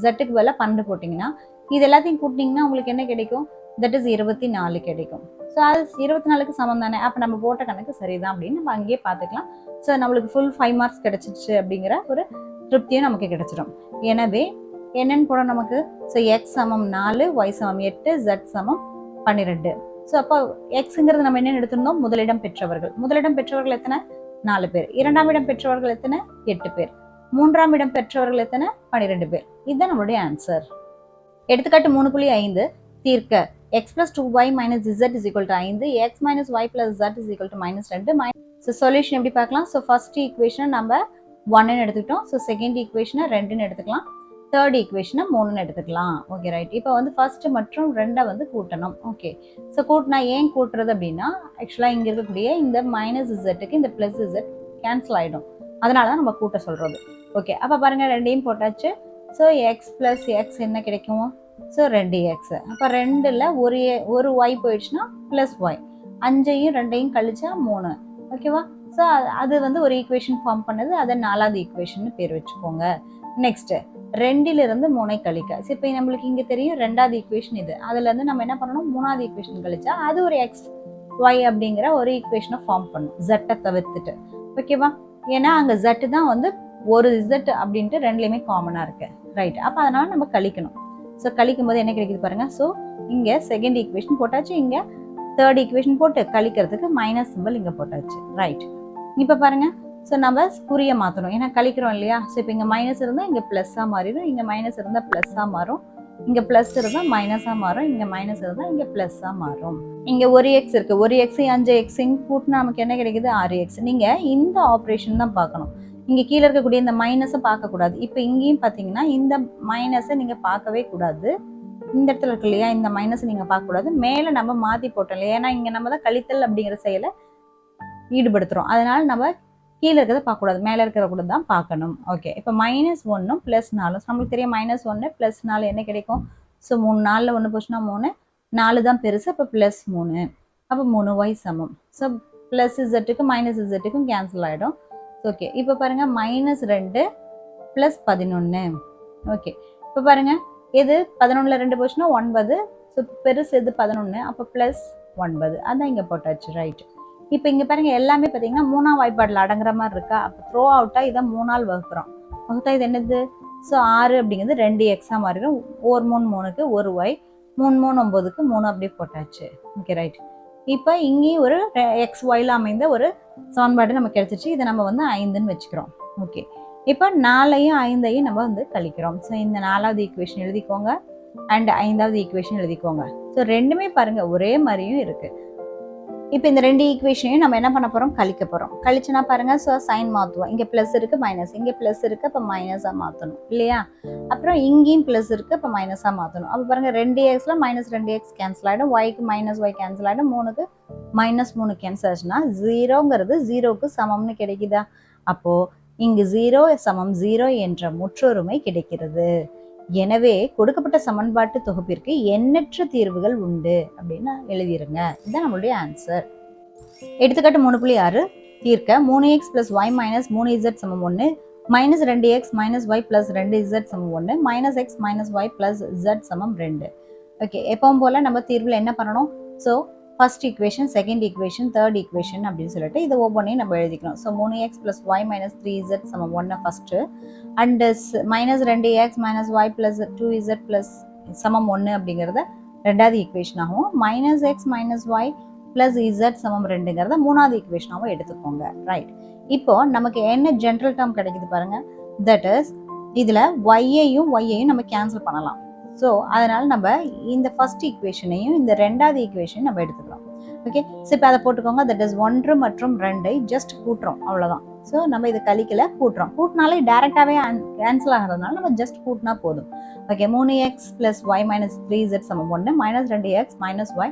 ஜட்டுக்கு பதிலாக 12 போட்டிங்கன்னா இது எல்லாத்தையும் கூட்டினீங்கன்னா உங்களுக்கு என்ன கிடைக்கும்? தட் இஸ் 24 கிடைக்கும். ஸோ அது 24க்கு சமம் தானே? அப்போ நம்ம போட்ட கணக்கு சரிதான் அப்படின்னு நம்ம அங்கேயே பார்த்துக்கலாம். ஸோ நம்மளுக்கு ஃபுல் 5 மார்க்ஸ் கிடைச்சிச்சு அப்படிங்கிற ஒரு திருப்தியும் நமக்கு கிடைச்சிடும். எனவே என்னன்னு போட நமக்கு? ஸோ எக்ஸ் சமம் 4, ஒய் சமம் 8, ஜட் சமம் 12. ஸோ அப்போ எக்ஸுங்கிறது நம்ம என்ன எடுத்திருந்தோம்? முதலிடம் பெற்றவர்கள். முதலிடம் பெற்றவர்கள் எத்தனை? 4 பேர். இரண்டாம் இடம் பெற்றவர்கள் எத்தனை? 8 பேர். மூன்றாம் இடம் பெற்றவர்கள் எத்தனை? 12 பேர். இதுதான் நம்மளுடைய ஆன்சர். எடுத்துக்காட்டு 3.5 தீர்க்க. x + 2y - z = 5, x - y + z = -2. So solution எப்படி பார்க்கலாம்? ஸோ ஃபர்ஸ்ட் ஈக்குவேஷனை நம்ம 1ன்னு எடுத்துக்கிட்டோம். ஸோ செகண்ட் ஈக்குவேஷனை 2ன்னு எடுத்துக்கலாம். தேர்ட் ஈக்குவேஷனை 3ன்னு எடுத்துக்கலாம். Okay, right. இப்போ வந்து ஃபர்ஸ்ட் மற்றும் 2 வந்து கூட்டணும். ஓகே, ஸோ கூட்டினா ஏன் கூட்டுறது அப்படின்னா, ஆக்சுவலாக இங்கே இருக்கக்கூடிய இந்த -zக்கு இந்த +z கேன்சல் ஆகிடும். அதனால தான் நம்ம கூட்ட சொல்கிறது. ஓகே, அப்போ பாருங்கள், ரெண்டையும் போட்டாச்சு. ஸோ எக்ஸ் + எக்ஸ் என்ன கிடைக்கும்? So 2x. அப்போ 2ல் ஒரு ஒய் போயிடுச்சுன்னா +y. 5ஐயும் 2ஐயும் கழிச்சா 3. ஓகேவா? ஸோ அது வந்து ஒரு ஈக்குவேஷன் ஃபார்ம் பண்ணுது. அதை 4வது ஈக்குவேஷன் பேர் வச்சுக்கோங்க. நெக்ஸ்ட்டு 2லிருந்து 3ஐ கழிக்க. ஸோ இப்போ நம்மளுக்கு இங்கே தெரியும் 2வது ஈக்குவேஷன் இது. அதுலேருந்து நம்ம என்ன பண்ணணும்? 3வது ஈக்குவேஷன் கழிச்சா அது ஒரு x y அப்படிங்கிற ஒரு ஈக்குவேஷனை ஃபார்ம் பண்ணும், ஜட்டை தவிர்த்துட்டு. ஓகேவா? ஏன்னா அங்கே ஜட்டு தான் வந்து ஒரு z அப்படின்ட்டு ரெண்டுலேயுமே காமனாக இருக்கு. ரைட். அப்போ அதனால நம்ம கழிக்கணும். ஸோ கழிக்கும் போது என்ன கிடைக்குது பாருங்க. ஸோ இங்கே செகண்ட் ஈக்குவேஷன் போட்டாச்சு, இங்கே தேர்ட் ஈக்குவேஷன் போட்டு கழிக்கிறதுக்கு மைனஸ் சிம்பிள் இங்கே போட்டாச்சு. ரைட். இப்போ பாருங்க, ஸோ நம்ம குறிய மாற்றணும், ஏன்னா கழிக்கிறோம் இல்லையா? ஸோ இப்போ இங்கே மைனஸ் இருந்தால் இங்கே ப்ளஸ்ஸாக மாறிடும், இங்கே மைனஸ் இருந்தால் ப்ளஸ்ஸாக மாறும், இங்கே ப்ளஸ் இருந்தால் மைனஸாக மாறும், இங்கே மைனஸ் இருந்தால் இங்கே ப்ளஸ்ஸாக மாறும். இங்கே ஒரு எக்ஸ் இருக்குது, ஒரு எக்ஸையும் 5 எக்ஸையும் கூட்டினா நமக்கு என்ன கிடைக்குது? 6 எக்ஸ். நீங்கள் இந்த ஆப்ரேஷன் தான் பார்க்கணும், இங்கே கீழே இருக்கக்கூடிய இந்த மைனஸை பார்க்கக்கூடாது. இப்போ இங்கேயும் பார்த்தீங்கன்னா இந்த மைனஸை நீங்கள் பார்க்கவே கூடாது. இந்த இடத்துல இருக்கு இல்லையா, இந்த மைனஸை நீங்கள் பார்க்கக்கூடாது. மேலே நம்ம மாற்றி போட்டோம் இல்லையா, ஏன்னா இங்கே நம்ம தான் கழித்தல் அப்படிங்கிற செயலை ஈடுபடுத்துகிறோம். அதனால் நம்ம கீழே இருக்கிறத பார்க்கக்கூடாது, மேலே இருக்கிற கூட தான் பார்க்கணும். ஓகே, இப்போ -1ம் +4. நம்மளுக்கு தெரியும் -1 +4 என்ன கிடைக்கும்? ஸோ 3 4ல் 1 போச்சுன்னா 3, 4 தான் பெருசு, அப்போ +3. அப்போ 3y சமம். ஸோ ப்ளஸ் இசட்டுக்கும் மைனஸ் இசட்டுக்கும் கேன்சல் ஆகிடும். ஓகே, இப்போ பாருங்கள் -2 + 11. ஓகே, இப்போ பாருங்கள், எது 11ல் 2 போச்சுன்னா 9. ஸோ பெருசு எது? 11. அப்போ +9. அதான் இங்கே போட்டாச்சு. ரைட். இப்போ இங்க பாருங்க எல்லாமே பார்த்தீங்கன்னா 3ஆம் வாய்ப்பாடில் அடங்குற மாதிரி இருக்கா. அப்போ த்ரோ அவுட்டா இதை 3ஆல் வகுக்கிறோம். வகுத்தா இது என்னது? ஸோ 6 அப்படிங்கிறது 2x மாறிடும். 1 3 3க்கு 1 y, 3 3 9க்கு 3 அப்படியே போட்டாச்சு. Okay right. இப்போ இங்கேயும் ஒரு எக்ஸ் ஒய்ல அமைந்த ஒரு சமன்பாடு நமக்கு கிடைச்சிச்சு. இதை நம்ம வந்து 5ன்னு வச்சுக்கிறோம். ஓகே, இப்போ 4ஐயும் 5ஐயும் நம்ம வந்து கழிக்கிறோம். ஸோ இந்த 4வது ஈக்குவேஷன் எழுதிக்கோங்க அண்ட் 5வது ஈக்குவேஷன் எழுதிக்கோங்க. ஸோ ரெண்டுமே பாருங்க ஒரே மாதிரியும் இருக்கு. இப்போ இந்த ரெண்டு ஈக்குவேஷனையும் நம்ம என்ன பண்ண போறோம்? கழிக்க போறோம். கழிச்சுனா பாருங்க, ஸோ சைன் மாற்றுவோம். இங்கே ப்ளஸ் இருக்கு, மைனஸ், இங்கே ப்ளஸ் இருக்கு, அப்போ மைனஸாக மாற்றணும் இல்லையா? அப்புறம் இங்கேயும் ப்ளஸ் இருக்கு, அப்போ மைனஸாக மாற்றணும். அப்போ பாருங்க 2x மைனஸ் 2x கேன்சல் ஆகிடும், ஒய்க்கு மைனஸ் ஒய் கேன்சல் ஆகிடும், 3க்கு மைனஸ் 3 கேன்சல் ஆச்சுன்னா 0ங்கிறது 0க்கு சமம்னு கிடைக்குதா? அப்போ இங்கு 0 சமம் 0 என்ற முற்றொருமை கிடைக்கிறது. எனவே கொடுக்கப்பட்ட சமன்பாட்டு தொகுப்பிற்கு எண்ணற்ற தீர்வுகள் உண்டு அப்படின்னு எழுதிருங்க. இதுதான் நம்மளுடைய ஆன்சர். எடுத்துக்காட்டு 3.6 தீர்க்க 3x + y - 3z = 1, -2x - y + 2z = 1, -x - y + z = 2. Okay, எப்பவும் போல நம்ம தீர்வில் என்ன பண்ணணும்? So first equation, second equation, third equation அப்படின்னு சொல்லிட்டு இது ஒவ்வொன்றையும் நம்ம எழுதிக்கணும். So 3x + y - 3z = 1 first, and -2x - y + 2z = 1 அப்படிங்கிறத ரெண்டாவது ஈக்குவேஷனாகவும், -x - y + z = 2ங்கிறத மூணாவது ஈக்குவேஷனாகவும் எடுத்துக்கோங்க. ரைட். இப்போ நமக்கு என்ன ஜென்ரல் டேர்ம் கிடைக்குது பாருங்க. தட் இஸ் இதுல y-ஐயும் நம்ம கேன்சல் பண்ணலாம். ஸோ அதனால நம்ம இந்த ஃபர்ஸ்ட் ஈக்குவேஷனையும் இந்த ரெண்டாவது ஈக்குவேஷனையும் நம்ம எடுத்துக்கலாம். ஓகே, ஸோ இப்போ அதை போட்டுக்கோங்க. தட் இஸ் 1 மற்றும் 2ஐ ஜஸ்ட் கூட்டுறோம், அவ்வளோதான். ஸோ நம்ம இது கழிக்கல, கூட்டுறோம். கூட்டினாலே டேரெக்டாகவே கேன்சல் ஆகிறதுனால நம்ம ஜஸ்ட் கூட்டினா போதும். Okay, 3x + y - 3z = 1, -2x - y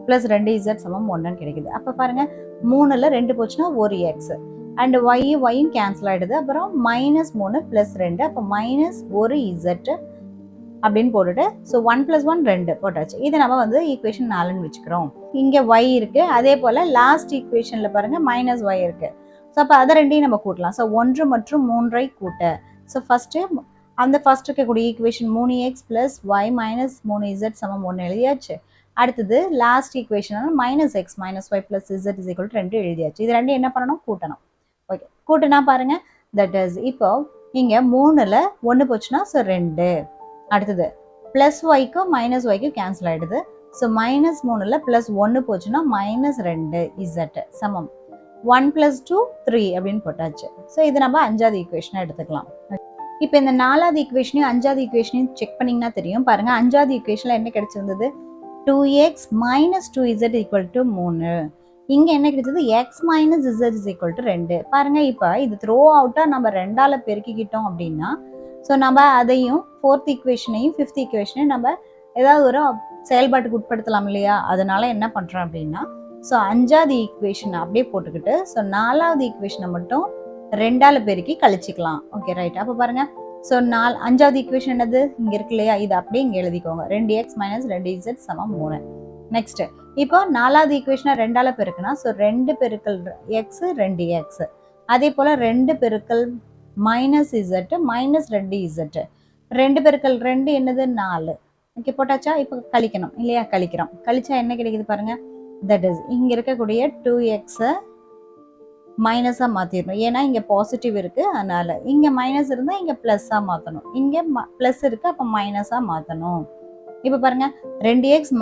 + 2z = 1 கிடைக்குது. அப்போ பாருங்க, 3ல் 2 போச்சுன்னா 1x, அண்ட் y-யும் கேன்சல் ஆகிடுது. அப்புறம் -3 + 2, அப்போ -1z அப்படின்னு போட்டுட்டு, ஸோ 1 + 1 2 போட்டாச்சு. இதை நம்ம வந்து ஈக்குவேஷன் 4ன்னு வச்சுக்கிறோம். இங்கே y இருக்கு, அதே போல் லாஸ்ட் ஈக்குவேஷனில் பாருங்க -y இருக்கு. ஸோ அப்போ அதை ரெண்டையும் நம்ம கூட்டலாம். ஸோ 1 மற்றும் 3ஐ கூட்ட, ஸோ ஃபர்ஸ்ட் அந்த ஃபர்ஸ்ட் இருக்கக்கூடிய ஈக்குவேஷன் 3x + y - 3z = 1 எழுதியாச்சு. அடுத்தது last equation -x - y + z = 2 எழுதியாச்சு. இது ரெண்டும் என்ன பண்ணணும்? கூட்டணும். ஓகே, கூட்டினா பாருங்க, தட் இஸ் இப்போ இங்கே 3ல் 1 போச்சுன்னா ஸோ 2, அடுத்தது ப்ளஸ் ஒய்க்கும் மைனஸ் ஒய்க்கும் கேன்சல் ஆகிடுது. ஸோ -3ல் +1 போச்சுன்னா -2z சமம் 1 + 2 3 அப்படின்னு போட்டாச்சு. ஸோ இது நம்ம 5வது ஈக்குவேஷனை எடுத்துக்கலாம். இப்போ இந்த 4வது ஈக்குவேஷனையும் 5வது ஈக்குவேஷனையும் செக் பண்ணிங்கன்னா தெரியும். பாருங்க, 5வது ஈக்குவேஷனில் என்ன கிடைச்சிருந்தது? 2x - 2z = 3. இங்கே என்ன கிடைச்சது? x - z = 2. பாருங்க, இப்போ இது த்ரோ அவுட்டாக நம்ம 2ஆல் பெருக்கிக்கிட்டோம் அப்படின்னா, ஸோ நம்ம அதையும் 4th ஈக்குவேஷனையும் 5th ஈக்குவேஷனையும் நம்ம ஏதாவது ஒரு செயல்பாட்டுக்கு உட்படுத்தலாம் இல்லையா? அதனால என்ன பண்ணுறோம் அப்படின்னா, ஸோ 5வது ஈக்குவேஷனை அப்படியே போட்டுக்கிட்டு, ஸோ 4வது ஈக்குவேஷனை மட்டும் 2ஆல் பெருக்கி கழிச்சிக்கலாம். Okay right. அப்போ பாருங்க, ஸோ 5வது ஈக்குவேஷன் என்னது? இங்கே இருக்கு இல்லையா? இது அப்படியே இங்கே எழுதிக்கோங்க. 2x - 2z = 3. நெக்ஸ்ட், இப்போ 4வது ஈக்குவேஷனை 2ஆல் பெருக்குனா, ஸோ 2 பெருக்கல் x 2x, அதே போல் 2 பெருக்கல் -z -2z, 2 பெருக்கல் 2 என்னது? 4. ஓகே, போட்டாச்சா? இப்போ கழிக்கணும் இல்லையா? கழிக்கிறோம். கழிச்சா என்ன கிடைக்குது பாருங்க. தட் இஸ் இங்கே இருக்கக்கூடிய 2x மைனஸாக மாற்றிடணும். ஏன்னா இங்கே பாசிட்டிவ் இருக்குது, அதனால் இங்கே மைனஸ் இருந்தால் இங்கே ப்ளஸ்ஸாக மாற்றணும். இங்கே ப்ளஸ் இருக்குது, அப்போ மைனஸாக மாற்றணும். இப்போ பாருங்கள், 2x -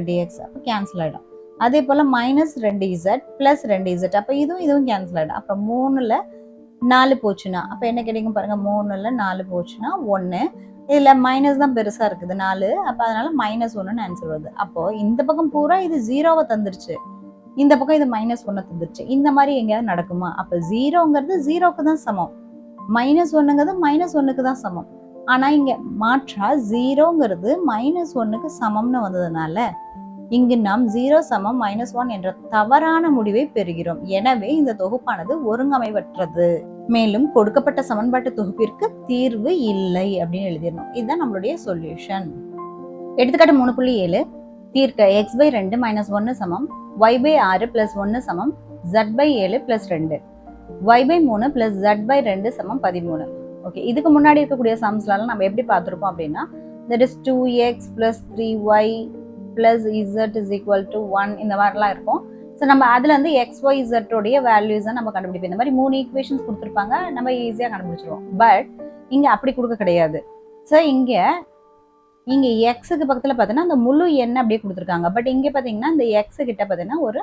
2x, அப்போ கேன்சல் ஆகிடும். அதே போல் -2z + 2z, அப்போ இதுவும் கேன்சல் ஆகிடும். அப்போ 3ல் 4 போச்சுன்னா அப்போ என்ன கிடைக்கும் பாருங்கள். 3ல் 4 போச்சுன்னா 1, இதில் மைனஸ் தான் பெருசாக இருக்குது 4, அப்போ அதனால் -1ன்னு ஆன்சர் வருது. அப்போது இந்த பக்கம் பூரா இது 0வை தந்துருச்சு, இந்த பக்கம் இது -1 தந்துருச்சு. இந்த மாதிரி எங்கேயாவது நடக்குமா? அப்போ 0ங்கிறது 0க்கு தான் சமம், -1ங்கிறது -1க்கு தான் சமம். ஆனால் இங்கே மாற்றா 0ங்கிறது -1க்கு சமம்னு வந்ததுனால இங்கு நாம் 0 சமம் -1 என்ற தவறான முடிவை பெறுகிறோம். எனவே இந்த தொகுப்பானது ஒருங்கமைவற்றது. மேலும் கொடுக்கப்பட்ட சமன்பாட்டு தொகுப்பிற்கு தீர்வு இல்லை அப்படின்னு எழுதிடணும். இதுதான் நம்மளுடைய சொல்யூஷன். எடுத்துக்காட்டு 3.7 தீர்க்க x/2 - 1 சமம் y/6 + 1 சமம் z/7 + 2, y/3 + z/2 சமம் 13. ஓகே, இதுக்கு முன்னாடி இருக்கக்கூடிய சம்ஸ்லாம் நம்ம எப்படி பார்த்துருப்போம் அப்படின்னா, that is 2x + 3y + z = 1 இந்த மாதிரிலாம் இருக்கும். ஸோ நம்ம அதுல இருந்து எக்ஸ் ஒய் இசட்டோடைய வேல்யூஸை நம்ம கண்டுபிடிப்போம். இந்த மாதிரி 3 ஈக்குவேஷன்ஸ் கொடுத்துருப்பாங்க, நம்ம ஈஸியாக கண்டுபிடிச்சிருவோம். பட் இங்க அப்படி கொடுக்க கிடையாது. ஸோ இங்க எக்ஸுக்கு பக்கத்துல பார்த்தீங்கன்னா அந்த முழு எண் அப்படியே கொடுத்துருக்காங்க. பட் இங்க பாத்தீங்கன்னா இந்த எக்ஸ் கிட்ட பார்த்தீங்கன்னா ஒரு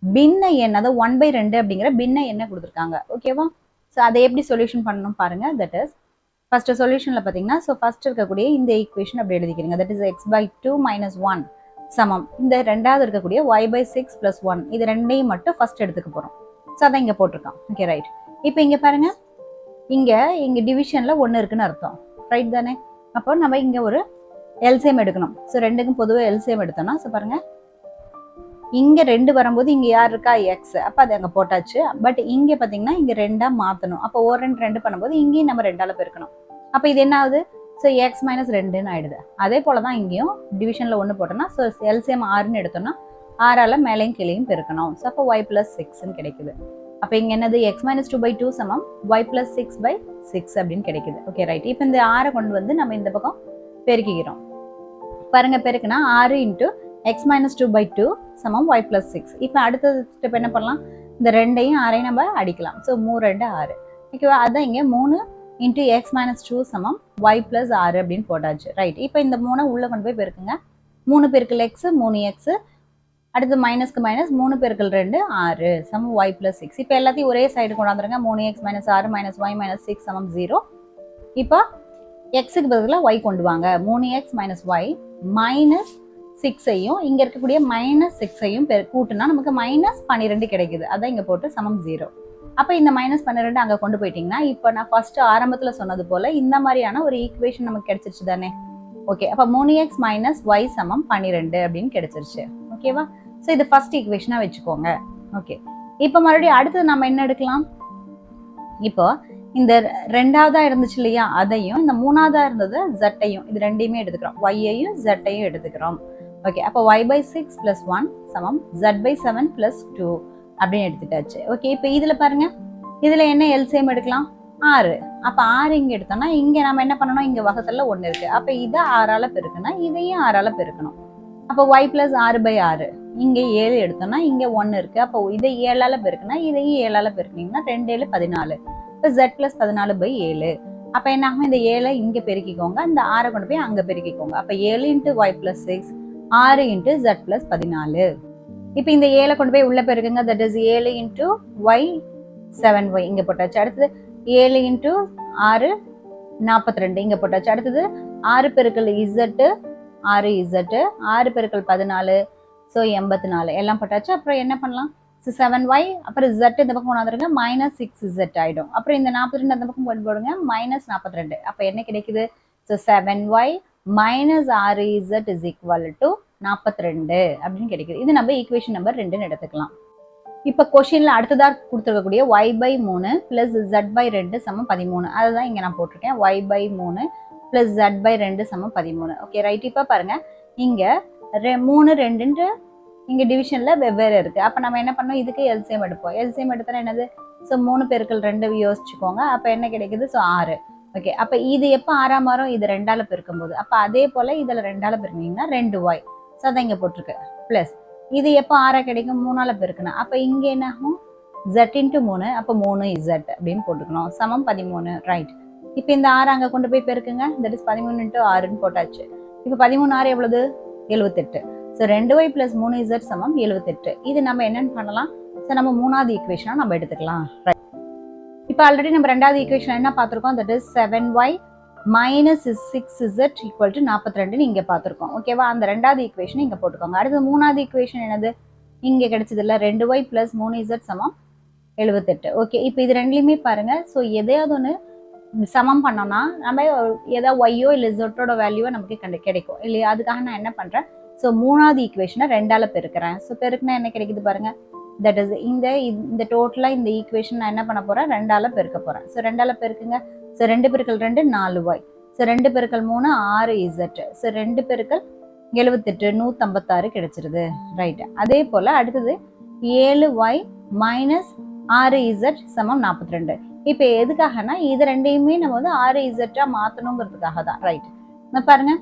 பின்ன எண், அதாவது 1/2 அப்படிங்கிற பின்ன எண்ணை கொடுத்துருக்காங்க. ஓகேவா? ஸோ அதை எப்படி சொல்யூஷன் பண்ணணும் பாருங்க. தட் இஸ் ஃபர்ஸ்ட் சொல்யூஷன்ல பாத்தீங்கன்னா ஸோ ஃபர்ஸ்ட் இருக்கக்கூடிய இந்த ஈக்குவேஷன் அப்படி எழுதிக்கிறீங்க. தட் இஸ் x/2 - 1 சமம் இந்த ரெண்டாவது இருக்கக்கூடிய y/6 + 1 இது ரெண்டையும் மட்டும் ஃபர்ஸ்ட் எடுத்துக்க போறோம். ஸோ அதை இங்க போட்டிருக்கோம். Okay right. இப்போ இங்க பாருங்க, இங்க டிவிஷன்ல 1 இருக்குன்னு அர்த்தம், ரைட் தானே? அப்போ நம்ம இங்க ஒரு எல்சிஎம் எடுக்கணும். ஸோ ரெண்டுக்கும் பொதுவாக எல்சிஎம் எடுத்தோம்னா ஸோ பாருங்க, இங்க 2 வரும்போது இங்க யார் இருக்கா எக்ஸ், அப்ப அது அங்க போட்டாச்சு. பட் இங்க பாத்தீங்கன்னா இங்க 2ஆ மாத்தணும். அப்போ 2 பண்ணும்போது இங்கேயும் நம்ம 2ஆல பெருக்கணும். அப்ப இது என்ன ஆகுது? ஸோ எக்ஸ் - 2ன்னு ஆயிடுது. அதே போலதான் இங்கேயும் டிவிஷன்ல 1 போட்டோம்னா ஸோ எல்சிஎம் 6ன்னு எடுத்தோம்னா 6ஆல மேலையும் கீழையும் பெருக்கணும். ஸோ அப்போ y + 6ன்னு கிடைக்குது. அப்ப இங்க என்னது? x - 2/2 சமம் y + 6/6 அப்படின்னு கிடைக்குது. Okay right. இப்போ இந்த 6 கொண்டு வந்து நம்ம இந்த பக்கம் பெருக்கிக்கிறோம். பாருங்க, பெருக்குனா 6 × x - 2/2 சமம் y + 6. இப்போ அடுத்த ஸ்டெப் என்ன பண்ணலாம்? இந்த 2ஐயும் 6ஐயும் நம்ம அடிக்கலாம். ஸோ 3 2 6. ஓகேவா? அதான் இங்க 3 × x - 2 சமம் y + 6 அப்படின்னு போட்டாச்சு. ரைட். இப்போ இந்த 3 உள்ள கொண்டு போய் பெருக்குங்க. 3 பெருக்கல் x 3x, அடுத்து மைனஸ்க்கு மைனஸ் 3 பெருக்கல் 2 6 சமம் y + 6. இப்போ எல்லாத்தையும் ஒரே சைடு கொண்டாந்துருங்க. 3x - 6 - y - 6 சமம் 0. இப்போ எக்ஸுக்கு பதிலாக y கொண்டு வாங்க. 3x - y மைனஸ் 6ஐயும் இங்க இருக்கக்கூடிய -6ஐயும் கூட்டுனா நமக்கு -12 கிடைக்குது. அதான் இங்க போட்டு சமம் 0. அப்ப இந்த -12 அங்க கொண்டு போயிட்டீங்கன்னா இப்போ நான் ஃபர்ஸ்ட் ஆரம்பத்துல சொன்னது போல இந்த மாதிரியான ஒரு ஈக்குவேஷன் நமக்கு கிடைச்சிருச்சு தானே? ஓகே. அப்ப 3x - y சமம் 12 அப்படின்னு கிடைச்சிருச்சு. ஓகேவா? ஸோ இது ஃபர்ஸ்ட் ஈக்குவேஷனா வச்சுக்கோங்க. ஓகே. இப்போ மறுபடியும் அடுத்தது நம்ம என்ன எடுக்கலாம்? இப்போ இந்த 2ஆவதா இருந்துச்சு இல்லையா, அதையும் இந்த 3ஆவதா இருந்தது z-ஐயும் இது ரெண்டையுமே எடுத்துக்கிறோம். y-ஐயும் z-ஐயும் எடுத்துக்கிறோம். ஓகே. அப்போ y/6 + 1 சமம் z/7 + 2 அப்படின்னு எடுத்துட்டாச்சு. ஓகே. இப்போ இதுல பாருங்க, இதுல என்ன எல்சிஎம் எடுக்கலாம்? 6. அப்ப 6 இங்க எடுத்தோம்னா இங்க நம்ம என்ன பண்ணணும்? இங்க வகுத்தல்ல 1 இருக்கு. அப்ப இதை 6ஆல பெருக்கணும், இதையும் 6ஆல பெருக்கணும். அப்ப y + 6/6. இங்க 7 எடுத்தோம்னா இங்க 1 இருக்கு. அப்போ இதை 7ஆல பெருக்கினா இதையும் 7ஆல பெருக்கினீங்கன்னா 2 7 14. இப்போ z + 14/7. அப்ப என்ன ஆகும்? இந்த 7 இங்க பெருக்கிக்கோங்க, இந்த 6 கொண்டு போய் அங்க பெருக்கிக்கோங்க. அப்ப 7 × y + 6, 6 × z + 14. இப்போ இந்த 7 கொண்டு போய் உள்ள பெருக்குங்க. தட் இஸ் 7 × y 7y இங்க போட்டாச்சு. அடுத்தது 7 × 6 42 இங்க போட்டாச்சு. அடுத்தது 6 பெருக்கல் z 6z, 6 பெருக்கல் 14 ஸோ 84 எல்லாம் போட்டாச்சு. அப்புறம் என்ன பண்ணலாம்? 7y, அப்புறம் z இந்த பக்கம் கொண்டாந்துருங்க, -6z ஆயிடும். அப்புறம் இந்த 42 அந்த பக்கம் கொண்டு போடுங்க, -42. அப்ப என்ன கிடைக்குது? ஸோ 7y - 6z = 42 அப்படின்னு கிடைக்குது. இது நம்ம ஈக்குவேஷன் நம்பர் 2ன்னு எடுத்துக்கலாம். இப்ப கொஸ்டின்ல அடுத்ததா கொடுத்துருக்கக்கூடிய y/3 + z/2 சமம் 13. அதுதான் இங்க நான் போட்டிருக்கேன். y/3 + z/2 சமம் 13. Okay right. இப்ப பாருங்க, இங்க 3 2 இங்க டிவிஷன்ல வெவ்வேறு இருக்கு. அப்ப நம்ம என்ன பண்ணோம்? இதுக்கு எல்சிஎம் எடுப்போம். எல்சிஎம் எடுத்தா என்னது? ஸோ 3 பெருக்கல் 2 யோசிச்சுக்கோங்க. அப்ப என்ன கிடைக்குது? ஸோ 6. ஓகே. அப்ப இது எப்ப 6ஆ மாறும்? இது 2ஆல பெருக்கும் போது. அப்ப அதே போல இதுல 2ஆல பெருக்கினீங்கன்னா 2y. ஸோ அதான் இங்க போட்டிருக்கு. பிளஸ் இது எப்போ 6ஆ கிடைக்கும்? 3ஆல பெருக்கணும். அப்ப இங்க என்ன ஆகும்? z × 3, அப்ப 3z அப்படின்னு போட்டுக்கணும். சமம் 13. ரைட். இப்போ இந்த 6 அங்க கொண்டு போய் பெருக்குங்க. தட் இஸ் 13 × 6ன்னு போட்டாச்சு. இப்போ 13 6 எவ்வளவு? 78. ஸோ 2y + 3z சமம் 78. இது நம்ம என்னன்னு பண்ணலாம்? ஸோ நம்ம 3ஆவது ஈக்குவேஷனா நம்ம எடுத்துக்கலாம். ரைட். இப்போ ஆல்ரெடி நம்ம 2ஆவது ஈக்குவேஷன் என்ன பார்த்திருக்கோம்? தட் இஸ் 7y - 6z = 42 இங்க பார்த்திருக்கோம். ஓகேவா? அந்த 2ஆவது ஈக்குவேஷன் இங்க போட்டுக்கோங்க. அடுத்து 3ஆவது ஈக்குவேஷன் என்னது? இங்க கிடைச்சது இல்ல, 2y + 3z சமம் 78. ஓகே. இப்போ இது ரெண்டுலயுமே பாருங்க, ஸோ எதையாவது ஒன்று சமம் பண்ணோம்னா நம்ம ஏதாவது ஒய்யோ இல்லை ஜெட்டோட வேல்யூவோ நமக்கு கிடைக்கும் இல்லையா? அதுக்காக நான் என்ன பண்றேன்? ஸோ 3ஆவது ஈக்குவேஷனை 2ஆல பெருக்கிறேன். ஸோ பெருக்குனா என்ன கிடைக்குது பாருங்க. தட் இஸ் இந்த டோட்டலா இந்த ஈக்குவேஷன் நான் என்ன பண்ண போறேன்? 2ஆல பெருக்க போறேன். ஸோ 2ஆல பெருக்குங்க. ஸோ 2 பெருக்கல் 2 4y. ஸோ 2 பெருக்கல் 3 6z. ஸோ 2 பெருக்கல் 78 156 கிடைச்சிருது. ரைட். அதே போல அடுத்தது 7y - 6z சமம் 42. இப்போ எதுக்காகனா இது ரெண்டையுமே நம்ம வந்து 6z மாத்தணுங்கிறதுக்காக தான். ரைட். பாருங்க,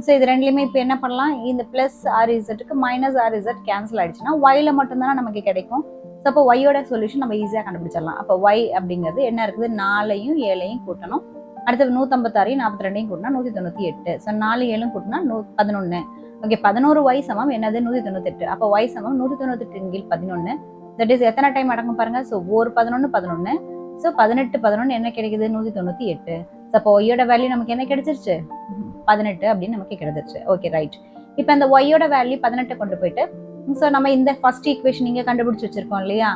ஸோ இது ரெண்டுலையுமே இப்போ என்ன பண்ணலாம், இந்த பிளஸ் ஆர்இசட்டுக்கு மைனஸ் ஆர்இசட் கேன்சல் ஆயிடுச்சுன்னா ஒய்ல மட்டும்தானே நமக்கு கிடைக்கும். ஸோ அப்போ ஒய்யோட சொல்யூஷன் நம்ம ஈஸியாக கண்டுபிடிச்சிடலாம். அப்போ ஒய் அப்படிங்கிறது என்ன இருக்குது, 4ஐயும் 7ஐயும் கூட்டணும். அடுத்து 156ஐயும் 42ஐயும் கூட்டினா 198. ஸோ 4 7 கூட்டினா 11. ஓகே, 11 ஒய் சமம் என்னது 198. அப்போ ஒய் சமம் 198/11. தட் இஸ் எத்தனை டைம் அடங்கும் பாருங்க. ஸோ ஒரு 11. ஸோ 18 என்ன கிடைக்குது 198. ஸோ அப்போ ஒய்யோட வேல்யூ நமக்கு என்ன கிடைச்சிருச்சு 18 அப்படின்னு நமக்கு கிடைச்சிருச்சு. Okay right. இப்போ அந்த ஒய்யோட வேல்யூ 18 கொண்டு போயிட்டு ஸோ நம்ம இந்த ஃபர்ஸ்ட் ஈக்குவேஷன் இங்கே கண்டுபிடிச்சி வச்சிருக்கோம் இல்லையா,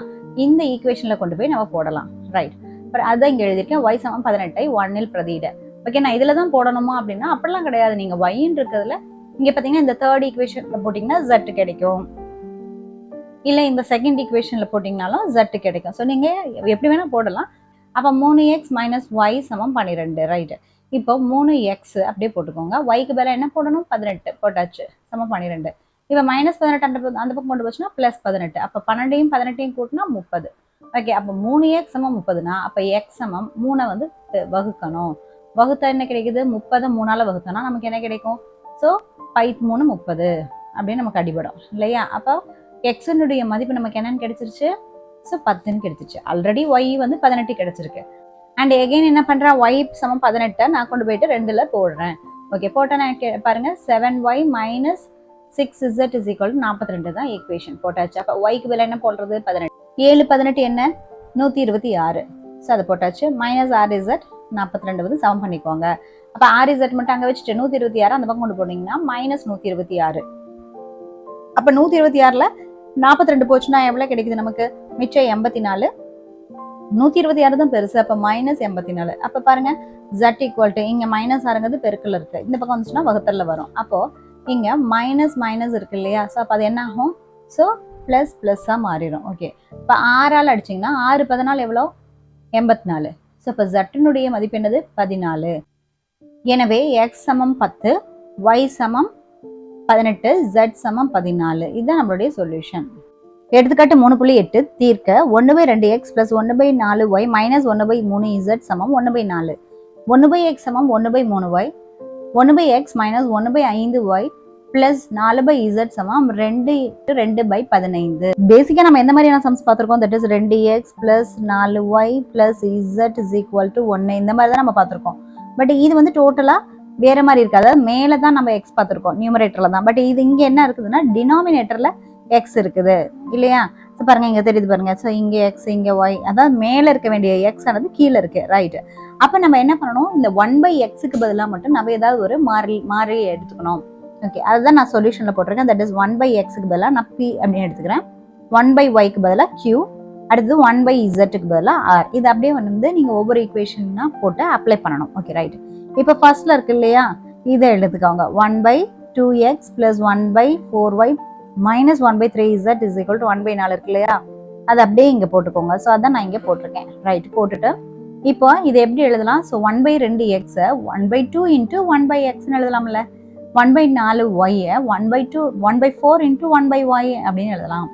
இந்த ஈக்குவேஷன்ல கொண்டு போய் நம்ம போடலாம். ரைட். பட் அதான் இங்கே எழுதியிருக்கேன், ஒய் சமம் 18ஐ 1ல் பிரதியிட. ஓகே, நான் இதில் தான் போடணுமா அப்படின்னா அப்படிலாம் கிடையாது. நீங்கள் ஒய்ன்னு இருக்கிறதுல இங்கே பார்த்தீங்கன்னா இந்த தேர்ட் ஈக்குவேஷன்ல போட்டிங்கன்னா Z கிடைக்கும், இல்லை இந்த செகண்ட் ஈக்குவேஷன்ல போட்டிங்கனாலும் Z கிடைக்கும். ஸோ நீங்கள் எப்படி வேணால் போடலாம். அப்போ 3x - y சமம் 12. ரைட்டு. இப்போ 3x அப்படியே போட்டுக்கோங்க. ஒய்க்கு பதிலாக என்ன போடணும் 18 போட்டாச்சு, சமம் 12. இப்போ -18 அந்த பக்கம் கொண்டு போச்சுன்னா +18. அப்போ 12ஐயும் 18ஐயும் கூட்டினா 30. ஓகே, அப்போ 3x சமம் 30னா அப்போ x சமம் 3 வந்து வகுக்கணும். வகுத்தா என்ன கிடைக்குது 30 3ஆல் வகுத்தோம்னா நமக்கு என்ன கிடைக்கும். ஸோ 5 3 30 அப்படின்னு நமக்கு அடிபடும் இல்லையா. அப்போ எக்ஸனுடைய மதிப்பு நமக்கு என்னன்னு கிடைச்சிருச்சு, ஸோ 10ன்னு கிடைச்சிருச்சு. ஆல்ரெடி ஒய் வந்து 18 கிடைச்சிருக்கு. அண்ட் எகைன் என்ன பண்ணுறேன், ஒய் சமம் 18 நான் கொண்டு போயிட்டு 2ல் போடுறேன். ஓகே, போட்டால் நான் பாருங்க 7y - 6z = 42 தான் ஈக்குவேஷன் போட்டாச்சு. அப்போ ஒய்க்கு பதிலாக என்ன போடுறது 18. 7 18 என்ன 126. ஸோ அதை போட்டாச்சு. -RZ 42 வந்து சமம் பண்ணிக்கோங்க. அப்போ RZ மட்டும் அங்கே வச்சுட்டு 126 அந்த பக்கம் கொண்டு போனீங்கன்னா -126. அப்போ 126ல் 42 போச்சுன்னா எவ்வளோ கிடைக்குது நமக்கு, மிச்சம் 84. 126 தான் பெருசு, அப்போ -84. அப்போ பாருங்க Z = இங்கே -6ங்கிறது பெருக்கல் இருக்கு, இந்த பக்கம் வந்துச்சுன்னா வகுத்தல்ல வரும். அப்போ இங்க மைனஸ் இருக்கு இல்லையா, ஸோ அப்போ அது என்ன ஆகும், ஸோ ++ஆக மாறிடும். ஓகே, இப்போ 6ஆல் அடிச்சிங்கன்னா 6 14 எவ்வளோ 84. ஸோ இப்போ Z-னுடைய மதிப்பு என்னது 14. எனவே x சமம் 10, y சமம் 18, z சமம் 14. இதுதான் நம்மளுடைய சொல்யூஷன். எடுத்துக்காட்டு 3.8 தீர்க்க 1/2x + 1/4y - 1/3z சமம் 1/4. 1/x சமம் 1/3y, 1/x - 1/5y + 4/z சமம் 2/2/15. பேசிக்கா நம்ம எந்த மாதிரியான சம்ஸ் பார்த்திருக்கோம், that is 2x + 4y + z = 1 இந்த மாதிரி தான் நம்ம பார்த்திருக்கோம். பட் இது வந்து டோட்டலா வேற மாதிரி இருக்கு. அதாவது மேல தான் நம்ம x பார்த்திருக்கோம் நியூமரேட்டர்ல தான். பட் இது இங்க என்ன இருக்குதுன்னா டினாமினேட்டர்ல x இருக்குது இல்லையா. ஸோ பாருங்க இங்க தெரியுது பாருங்க. ஸோ இங்க x இங்க y, அதாவது மேல இருக்க வேண்டிய x ஆனது கீழே இருக்கு. ரைட். அப்ப நம்ம என்ன பண்ணணும், இந்த 1/xக்கு பதிலாக மட்டும் நம்ம ஏதாவது ஒரு மாறி எடுத்துக்கணும். ஓகே, அதுதான் நான் சொல்யூஷன்ல போட்டிருக்கேன். தட் இஸ் 1/xக்கு பதிலாக நான் p அப்படின்னு எடுத்துக்கிறேன், 1/yக்கு பதிலாக q, அடுத்தது 1/zக்கு பதிலாக r. இது அப்படியே வந்து நீங்க ஒவ்வொரு ஈக்குவேஷனா போட்டு அப்ளை பண்ணணும். Okay right. இப்போ ஃபர்ஸ்ட்ல இருக்கு இல்லையா, இதை எடுத்துக்கோங்க. 1/2x + 1/4y - 1/3z = 1/4 இருக்கு இல்லையா, அது அப்படியே இங்க போட்டுக்கோங்க. ஸோ அதான் நான் இங்க போட்டிருக்கேன். ரைட், போட்டுட்டு இப்போ இது எப்படி எழுதலாம், ஸோ 1/2x 1/2 × 1/xன்னு எழுதலாம்ல, 1/4y 1/4 × 1/y அப்படின்னு எழுதலாம்.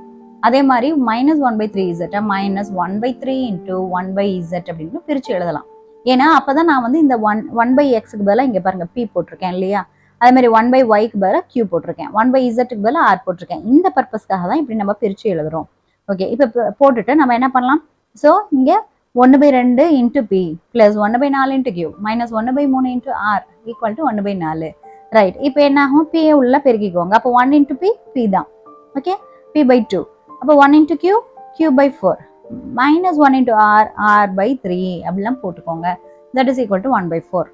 அதே மாதிரி -1/3z -1/3 × 1/z அப்படின்னு பிரிச்சு எழுதலாம். ஏன்னா அப்பதான் நான் வந்து இந்த 1/xக்கு பதிலாக இங்க பாருங்க p போட்டிருக்கேன் இல்லையா, அதே மாதிரி 1/yக்கு பதிலாக q போட்டிருக்கேன், 1/zக்கு பதிலாக r போட்டிருக்கேன். இந்த பர்பஸ்க்காக தான் இப்படி நம்ம பிரிச்சு எழுதுறோம். ஓகே, இப்போ போட்டுட்டு நம்ம என்ன பண்ணலாம், ஸோ இங்க 1/2 × p + 1/4 × q - 1/3 × r = 1/4. ரைட். இப்போ என்ன ஆகும், p உள்ள பெருக்கிக்கோங்க. அப்போ 1 × p p தான். Okay, p/2. அப்போ 1 × q q/4 -1 × r r/3 அப்படிலாம் போட்டுக்கோங்க. That is equal to 1/4.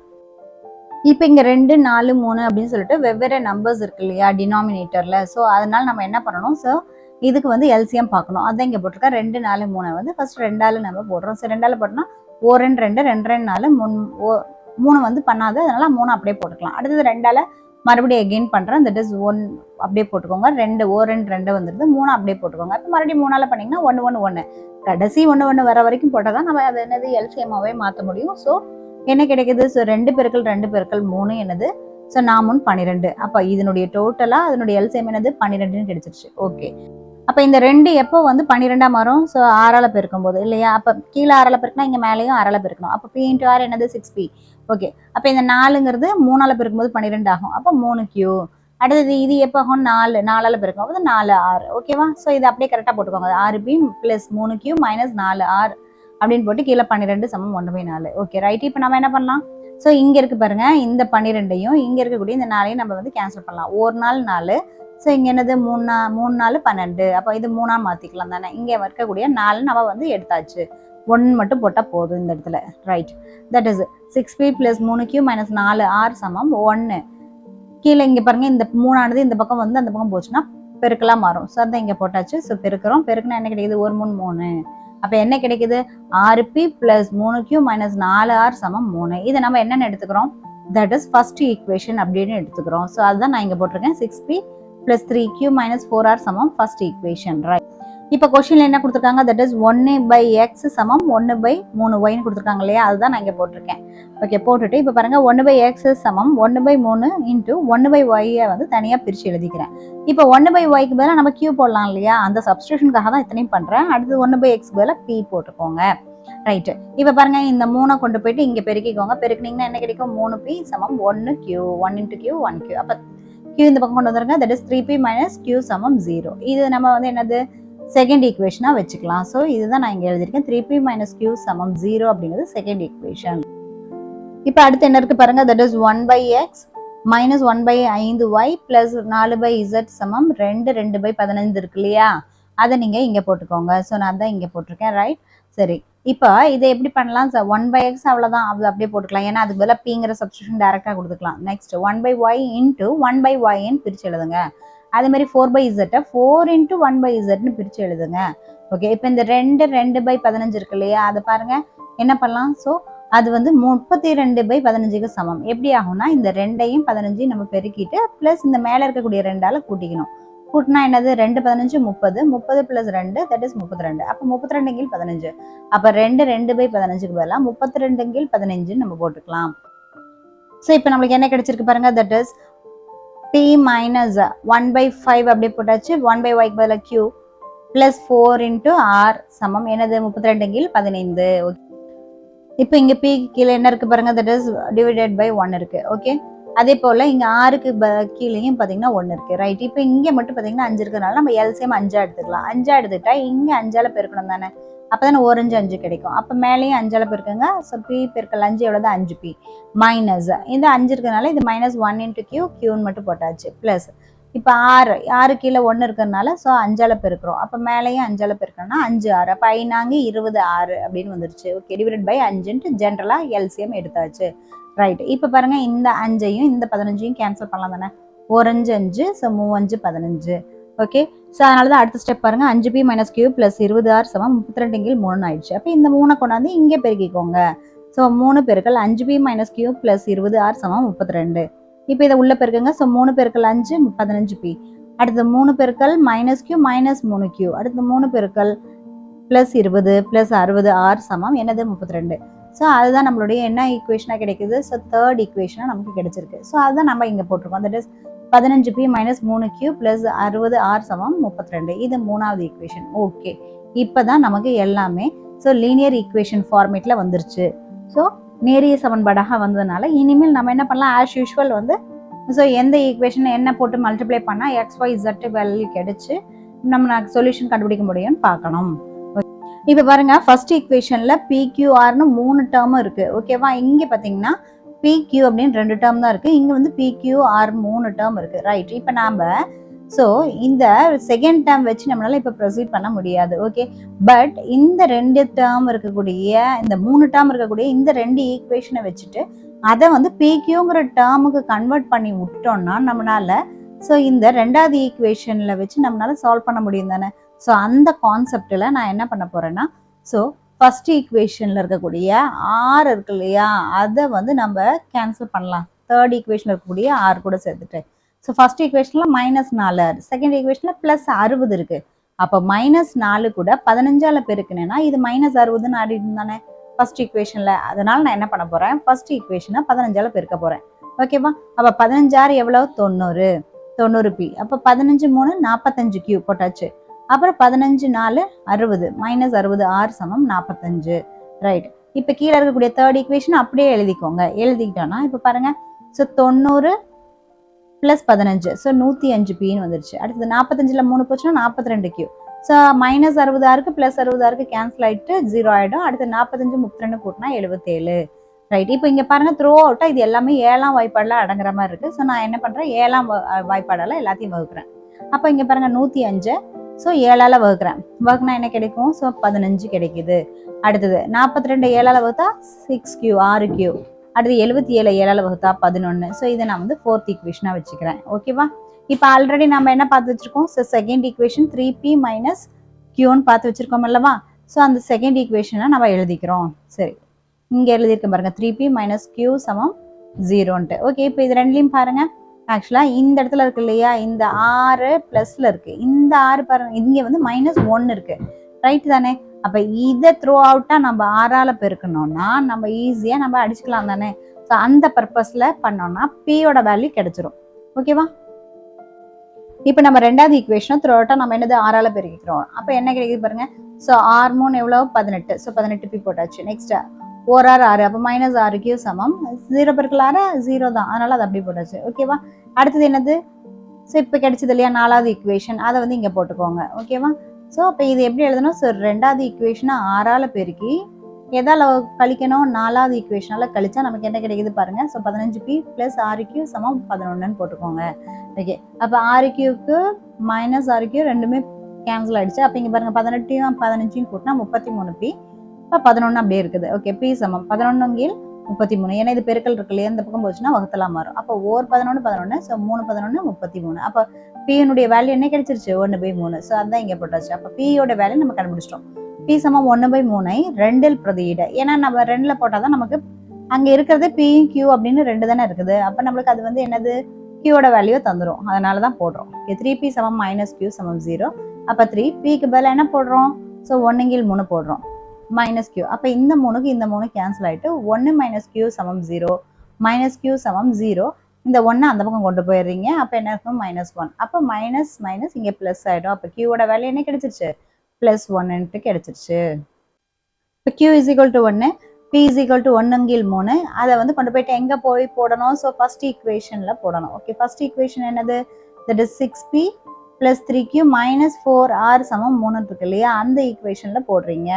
இப்போ இங்க 2 4 3 அப்படின்னு சொல்லிட்டு வெவ்வேறு நம்பர்ஸ் இருக்கு இல்லையா டினாமினேட்டர்ல. ஸோ அதனால நம்ம என்ன பண்ணணும், ஸோ இதுக்கு வந்து எல்சிஎம் பார்க்கணும். அதான் இங்க போட்டிருக்கா 2 4 3 வந்து ஃபர்ஸ்ட் 2ஆல நம்ம போடுறோம். ஸோ 2ஆல போட்டோம்னா 1 2 2 2 4 3 வந்து பண்ணாது, அதனால 3 அப்படியே போட்டுக்கலாம். அடுத்தது 2ஆல மறுபடியும் எகெயின் பண்றேன், தட் இஸ் 1 அப்படியே போட்டுக்கோங்க. 2 1 2 வந்துருது, 3 அப்படியே போட்டுக்கோங்க. இப்போ மறுபடியும் 3ஆல பண்ணீங்கன்னா 1 1 1 கடைசி 1 1 வர வரைக்கும் போட்டால் தான் நம்ம அதை என்னது எல்சிஎம்மாவே மாற்ற முடியும். ஸோ என்ன கிடைக்குது, ஸோ 2 × 2 × 3 என்னது, ஸோ 4 12. அப்போ இதனுடைய டோட்டலா அதனுடைய எல்சிஎம் என்னது 12ன்னு கிடைச்சிருச்சு. ஓகே, அப்போ இந்த 2 எப்போ வந்து 12ஆ மாறும்? ஸோ 6ஆல பெருக்கும் போது இல்லையா? அப்போ கீழே 6ஆல பெருக்கினா இங்கே மேலேயும் 6ஆல பெருக்கணும். அப்போ P இன்ட்டு R என்னது 6P. ஓகே. அப்போ இந்த 4ங்கிறது 3ஆல பெருக்கும்போது 12 ஆகும். அப்போ 3Q. அடுத்தது இது எப்போ ஆகும்? 4ஆல பெருக்கும் போது 4R. ஓகேவா? ஸோ இது அப்படியே கரெக்டாக போட்டுக்கோங்க. 6P + 3Q - 4R அப்படின்னு போட்டு கீழே 12 = 1/4. Okay right. இப்போ நம்ம என்ன பண்ணலாம்? ஸோ இங்கே இருக்கு பாருங்க, இந்த 12ஐயும் இங்கே இருக்கக்கூடிய இந்த 4ஐயும் நம்ம வந்து கேன்சல் பண்ணலாம். ஒரு நாள் 4. ஸோ இங்கே என்னது 3 4 12. அப்போ இது 3ஆ மாற்றிக்கலாம் தானே. இங்கே இருக்கக்கூடிய 4 நம்ம வந்து எடுத்தாச்சு. 1 மட்டும் போட்டால் போதும் இந்த இடத்துல. Right. That is 6P + 3Q - 4R = 1. கீழே இங்கே பாருங்க, இந்த 3ஆனது இந்த பக்கம் வந்து அந்த பக்கம் போச்சுன்னா பெருக்கலாக மாறும். ஸோ அதான் இங்கே போட்டாச்சு. ஸோ பெருக்கிறோம். பெருக்குனா என்ன கிடைக்குது? 1 3 3. அப்போ என்ன கிடைக்குது? 6P + 3Q - 4R = 3. இதை நம்ம என்னென்னு எடுத்துக்கிறோம்? தட் இஸ் ஃபர்ஸ்ட் ஈக்குவேஷன் அப்படின்னு எடுத்துக்கிறோம். ஸோ அதுதான் நான் இங்கே போட்டிருக்கேன். 6P + 3Q - 4R = first equation. Right. இப்போ கொஸ்டின்ல என்ன கொடுத்துருக்காங்க? தட் இஸ் 1/x = 1/3y கொடுத்துருக்காங்க இல்லையா? அதுதான் நான் இங்கே போட்டிருக்கேன். ஓகே போட்டுட்டு இப்போ பாருங்க, 1/x = 1/3 × 1/y வந்து தனியாக பிரித்து எழுதிக்கிறேன். இப்போ 1/yக்கு பதிலாக நம்ம q போடலாம் இல்லையா? அந்த சப்ஸ்டியூஷனுக்காக தான் இத்தனையும் பண்ணுறேன். அடுத்து 1/x பதிலாக p போட்டுக்கோங்க. ரைட்டு. இப்போ பாருங்க, இந்த 3 கொண்டு போயிட்டு இங்கே பெருக்கிக்கோங்க. பெருக்கினீங்கன்னா என்ன கிடைக்கும்? 3p = 1q. 1 × q 1q. அப்போ q இந்த பக்கம் கொண்டு வந்துருங்க. That is 3p - q = 0. இது நம்ம வந்து என்னது? செகண்ட் ஈக்குவேஷனாக வச்சுக்கலாம். ஸோ இதுதான் நான் இங்கே எழுதியிருக்கேன். 3p - q = 0 அப்படிங்கிறது செகண்ட் ஈக்குவேஷன். இப்போ அடுத்து என்ன இருக்கு பாருங்க? That is 1/x - 1/5y + 4/z = 2 2/15 இருக்கு இல்லையா? அதை நீங்க இங்க போட்டுக்கோங்க. ஸோ நான் தான் இங்க போட்டிருக்கேன். ரைட். சரி. இப்போ இதை எப்படி பண்ணலாம்? 1/x அவ்வளோதான், அது அப்படியே போட்டுக்கலாம். ஏன்னா அதுக்கு பதிலாக பிங்கிற சப்ஸ்டியூஷன் டைரக்டாக கொடுத்துக்கலாம். நெக்ஸ்ட் 1/y × 1/yன்னு பிரித்து எழுதுங்க. அதே மாதிரி 4/z 4 × 1/zன்னு பிரித்து எழுதுங்க. ஓகே. இப்போ இந்த 2 2/15 இருக்கு இல்லையா? அதை பாருங்க என்ன பண்ணலாம்? ஸோ அது வந்து 32/15க்கு சமம். எப்படி ஆகும்னா, இந்த 2ஐயும் 15ஐயும் நம்ம பெருக்கிட்டு ப்ளஸ் இந்த மேலே இருக்கக்கூடிய 2ஆல் கூட்டிக்கணும். கூட்டினா என்னது? 2 15 30. 30 + 2 தட் இஸ் 32. அப்போ 32 × 15. அப்போ 2 2/15க்கு பதிலாக 32 × 15 நம்ம போட்டுக்கலாம். ஸோ இப்போ நம்மளுக்கு என்ன கிடைச்சிருக்கு பாருங்க? தட் இஸ் p - 1/5 அப்படியே போட்டாச்சு. 1/yக்கு பதிலாக q + 4 × r சமம் என்னது? 32 × 15. இப்போ இங்க p கீழே என்ன இருக்கு பாருங்க? தட் இஸ் /1 இருக்கு. ஓகே. அதே போல இங்க r கீழேயும் பாத்தீங்கன்னா 1 இருக்கு. ரைட். இப்போ இங்க மட்டும் பாத்தீங்கன்னா 5 இருக்கிறதுனால நம்ம எல்சிஎம் 5 எடுத்துக்கலாம். 5 எடுத்துட்டா இங்க 5ஆல பெருக்கணும் தானே. அப்பதானே 1 5 5 கிடைக்கும். அப்ப மேலேயும் 5ஆல பெருக்குங்க. ஸோ p × 5 எவ்வளவு? 5p மைனஸ் இந்த 5 இருக்கிறதுனால இது -1 × q ன்னு மட்டும் போட்டாச்சு. பிளஸ் இப்போ r கீழே 1 இருக்கிறதுனால ஸோ 5ஆல பெருக்கிறோம். அப்போ மேலேயும் 5ஆல பெருக்கணும்னா 5r. அப்போ 5 26 அப்படின்னு வந்துருச்சு. ஓகே. /5 ஜென்ரலா எல்சிஎம் எடுத்தாச்சு. ரைட். இப்போ பாருங்க, இந்த 5ஐயும் இந்த 15ஐயும் கேன்சல் பண்ணலாம் தானே. 1 5 5 ஸோ 3 5 15. ஓகே. ஸோ அதனால தான் அடுத்த ஸ்டெப் பாருங்க, 5p - q + 20r = 32 × 3 ஆயிடுச்சு. அப்போ இந்த 3 கொண்டாந்து இங்கே பெருக்கிக்கோங்க. ஸோ 3 பெருக்கல் 5p - q + 20r = 32. இப்போ இதை உள்ள பெருக்குங்க. ஸோ 3 பெருக்கல் 5 15p. அடுத்து 3 பெருக்கல் -q - 3q. அடுத்து 3 பெருக்கல் +20 + 60r = என்னது? 32. ஸோ அதுதான் நம்மளுடைய என்ன ஈக்குவேஷனாக கிடைக்குது? ஸோ தேர்ட் ஈக்குவேஷனாக நமக்கு கிடைச்சிருக்கு. ஸோ அதுதான் நம்ம இங்கே போட்டிருக்கோம். That is 15p - 3q + 60r = 32. இது மூணாவது ஈக்குவேஷன். ஓகே. இப்போ தான் நமக்கு எல்லாமே ஸோ லீனியர் ஈக்குவேஷன் ஃபார்மேட்டில் வந்துருச்சு. ஸோ நேரிய சமன்பாடாக வந்ததுனால இனிமேல் நம்ம என்ன பண்ணலாம்? ஆஸ் யூஷுவல் வந்து ஸோ எந்த ஈக்குவேஷன் என்ன போட்டு மல்டிப்ளை பண்ணால் XYZ வேல்யூ கிடைச்சு நம்ம சொல்யூஷன் கண்டுபிடிக்க முடியும்னு பார்க்கணும். இப்போ பாருங்க, ஃபர்ஸ்ட் ஈக்குவேஷன்ல PQRன்னு 3 டேர்மும் இருக்கு. ஓகேவா? இங்க பாத்தீங்கன்னா PQ அப்படின்னு 2 டேர்ம் தான் இருக்கு. இங்க வந்து PQR 3 டேர்ம் இருக்கு. ரைட். இப்போ நாம ஸோ இந்த செகண்ட் டேர்ம் வச்சு நம்மளால இப்போ ப்ரொசீட் பண்ண முடியாது. ஓகே. பட் இந்த 2 டேர்ம் இருக்கக்கூடிய இந்த 3 டேர்ம் இருக்கக்கூடிய இந்த 2 ஈக்குவேஷனை வச்சுட்டு அதை வந்து PQங்கிற டேர்முக்கு கன்வெர்ட் பண்ணி விட்டோம்னா நம்மளால ஸோ இந்த ரெண்டாவது ஈக்குவேஷன்ல வச்சு நம்மளால சால்வ் பண்ண முடியும் தானே. ஸோ அந்த கான்செப்டில் நான் என்ன பண்ண போறேன்னா, ஸோ ஃபர்ஸ்ட் ஈக்குவேஷனில் இருக்கக்கூடிய ஆர் இருக்கு இல்லையா, அதை வந்து நம்ம கேன்சல் பண்ணலாம். தேர்ட் ஈக்குவேஷனில் இருக்கக்கூடிய ஆர் கூட சேர்த்துட்டு. ஸோ ஃபர்ஸ்ட் ஈக்குவேஷனில் -4r, செகண்ட் ஈக்குவேஷனில் +60 இருக்கு. அப்போ -4 கூட 15ஆல பெருக்குனேன்னா இது -60ன்னு ஆடிட்டு தானே ஃபர்ஸ்ட் ஈக்குவேஷனில். அதனால நான் என்ன பண்ண போறேன்? ஃபர்ஸ்ட் ஈக்குவேஷனை 15ஆல பெருக்க போறேன். ஓகேவா? அப்போ 15 எவ்வளவு? 90p. அப்போ 15 3 45q போட்டாச்சு. அப்புறம் 15 4 60 -60 r சமம் 45. ரைட். இப்போ கீழே இருக்கக்கூடிய தேர்ட் ஈக்குவேஷன் அப்படியே எழுதிக்கோங்க. எழுதிக்கிட்டோம்னா இப்போ பாருங்க, ஸோ 90 + 15, ஸோ 105 பின்னு வந்துருச்சு. அடுத்தது 45ல் 3 போச்சுன்னா 42 கியூ. ஸோ -60 +60 கேன்சல் ஆகிட்டு 0 ஆகிடும். அடுத்து 45 32 கூட்டினா 77. ரைட். இப்போ இங்கே பாருங்க, த்ரூ அவுட்டாக இது எல்லாமே 7ஆம் வாய்ப்பாடில் அடங்குற மாதிரி இருக்கு. ஸோ நான் என்ன பண்ணுறேன், 7ஆம் வாய்ப்பாடால் எல்லாத்தையும் வகுக்கிறேன். அப்போ இங்கே பாருங்க 105, ஸோ 7ஆல் வகுக்கிறேன். வகுனா என்ன கிடைக்கும், ஸோ 15 கிடைக்குது. அடுத்தது 42 7ஆல் வகுத்தா 6Q 6Q. அடுத்து 77 7ஆல் வகுத்தா 11. ஸோ இதை நான் வந்து ஃபோர்த் ஈக்குவேஷனாக வச்சுக்கிறேன். ஓகேவா. இப்போ ஆல்ரெடி நம்ம என்ன பார்த்து வச்சிருக்கோம், ஸோ செகண்ட் ஈக்குவேஷன் 3P - Qன்னு பார்த்து வச்சிருக்கோம் அல்லவா. ஸோ அந்த செகண்ட் ஈக்குவேஷனை நம்ம எழுதிக்கிறோம். சரி, இங்கே எழுதியிருக்க பாருங்க, 3P - Q = 0ன்ட்டு. ஓகே, இப்போ இது ரெண்டுலையும் பாருங்க, ஆக்சுவலாக இந்த இடத்துல இருக்கு இல்லையா, இந்த 6 ப்ளஸ்ல இருக்கு, இந்த 6 பாருங்க, இங்கே வந்து -1 இருக்கு. ரைட் தானே. அப்போ இதை த்ரூ அவுட்டாக நம்ம 6ஆல் பெருக்கணும்னா நம்ம ஈஸியாக நம்ம அடிச்சுக்கலாம் தானே. ஸோ அந்த பர்பஸில் பண்ணோம்னா பியோட வேல்யூ கிடைச்சிரும். ஓகேவா. இப்போ நம்ம ரெண்டாவது ஈக்குவேஷனை த்ரூ அவுட்டாக நம்ம என்னது 6ஆல் பெருக்கிக்கிறோம். அப்போ என்ன கிடைக்குது பாருங்க, ஸோ 6 3 எவ்வளோ 18, ஸோ 18P போட்டாச்சு. நெக்ஸ்ட் 4 6 6, அப்போ -6Q சமம் 0 × 6 0 தான், அதனால அது அப்படி போட்டாச்சு. ஓகேவா. அடுத்தது என்னது, ஸோ இப்போ கிடைச்சது இல்லையா நாலாவது ஈக்குவேஷன், அதை வந்து இங்கே போட்டுக்கோங்க. ஓகேவா. ஸோ அப்போ இது எப்படி எழுதணும், ஸோ ரெண்டாவது ஈக்குவேஷனை 6ஆல் பெருக்கி எதால் கழிக்கணும், நாலாவது ஈக்குவேஷனால கழிச்சா நமக்கு என்ன கிடைக்குது பாருங்க. ஸோ 15P + 6Q = 11ன்னு போட்டுக்கோங்க. ஓகே, அப்போ 6Qக்கு -6Q ரெண்டுமே கேன்சல் ஆயிடுச்சு. அப்போ இங்கே பாருங்க 18 15 கூட்டினா 33P. இப்போ 11 அப்படியே இருக்குது. ஓகே, P சமம் 11 × 33. ஏன்னா இது பெருக்கல் இருக்கு இல்லையா, இந்த பக்கம் போச்சுன்னா வகுத்தலாம் மாறும். அப்போ 11 11, ஸோ 3 11 33. அப்போ பியினுடைய வேல்யூ என்ன கிடைச்சிருச்சு, 1/3. ஸோ அதான் இங்கே போட்டாச்சு. அப்போ பியோட வேல்யூ நம்ம கண்டுபிடிச்சிட்டோம். P = 1/3 2ல் பிரதியிட. ஏன்னா நம்ம 2ல் போட்டால் தான் நமக்கு அங்கே இருக்கிறது P Q அப்படின்னு 2 தானே இருக்குது. அப்போ நம்மளுக்கு அது வந்து என்னது, Qயோட வேல்யூ தந்துடும். அதனால தான் போடுறோம். 3P - Q = 0. அப்போ 3Pக்கு பதிலாக என்ன போடுறோம், ஸோ 1/3 போடுறோம் -Q. அப்போ இந்த 3க்கு இந்த 3 கேன்சல் ஆகிட்டு 1 - Q = 0, -Q = 0. இந்த 1 அந்த பக்கம் கொண்டு போயிடுறீங்க. அப்போ என்ன இருக்கும், -1. அப்போ மைனஸ் மைனஸ் இங்கே ப்ளஸ் ஆகிடும். அப்போ Qயோட வேல்யூ என்ன கிடைச்சிருச்சு, +1ன்ட்டு கிடைச்சிருச்சு. இப்போ Q = 1, P = 1/3. அதை வந்து கொண்டு போயிட்டு எங்கே போய் போடணும், ஸோ ஃபர்ஸ்ட் ஈக்குவேஷனில் போடணும். ஓகே, ஃபர்ஸ்ட் ஈக்குவேஷன் என்னது, that is 6P + 3Q - 4R = 3 இருக்கு இல்லையா, அந்த ஈக்குவேஷனில் போடுறீங்க.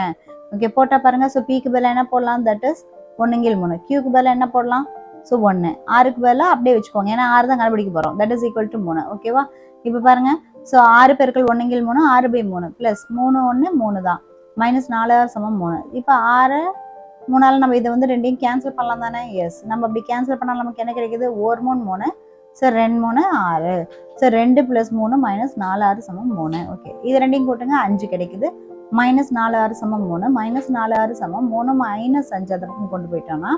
ஓகே, போட்டால் பாருங்க, ஸோ Pக்கு பதிலாக என்ன போடலாம், தட் இஸ் 1/3. Qக்கு பதிலாக என்ன போடலாம், ஸோ 1. Rக்கு பதிலாக அப்படியே வச்சுக்கோங்க, ஏன்னா 6 தான் கண்டுபிடிக்க போகிறோம். That is = 3. ஓகேவா. இப்போ பாருங்க, ஸோ 6 × 1/3 6/3 ப்ளஸ் 3 1 3 தான், -4R = 3. இப்போ 6 3ஆல் நம்ம இதை வந்து ரெண்டையும் கேன்சல் பண்ணலாம் தானே. எஸ், நம்ம அப்படி கேன்சல் பண்ணால் நமக்கு என்ன கிடைக்குது, 1 3 3, ஸோ 2 3 6, ஸோ 2 + 3 -4R = 3. ஓகே, இது ரெண்டையும் கூட்டுங்க, 5 கிடைக்குது. -4R = 3, -4R = 3 -5 அந்த பக்கம் கொண்டு போயிட்டோம்னா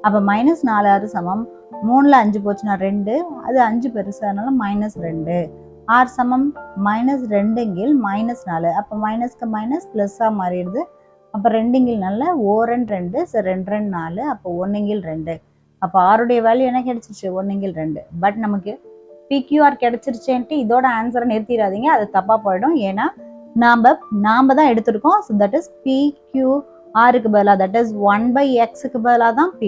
அப்போ -4R = 3ல் 5 போச்சுன்னா 2, அது 5 பெருசு, அதனால -2. R சமம் -2 × -4. அப்போ மைனஸ்க்கு மைனஸ் ப்ளஸ்ஸாக மாறிடுது. அப்போ 2 4, 2 ஸோ 2 4, அப்போ 1/2. அப்போ ஆருடைய வேல்யூ என்ன கிடைச்சிருச்சு, 1/2. பட் நமக்கு PQR கிடைச்சிருச்சேன்ட்டு இதோட ஆன்சரை நிறுத்திடாதீங்க, அது தப்பாக போயிடும். ஏன்னா நாம் தான் எடுத்திருக்கோம். ஸோ தட் இஸ் PQRக்கு பதிலாக, தட் இஸ் 1/Xக்கு பதிலாக தான் P,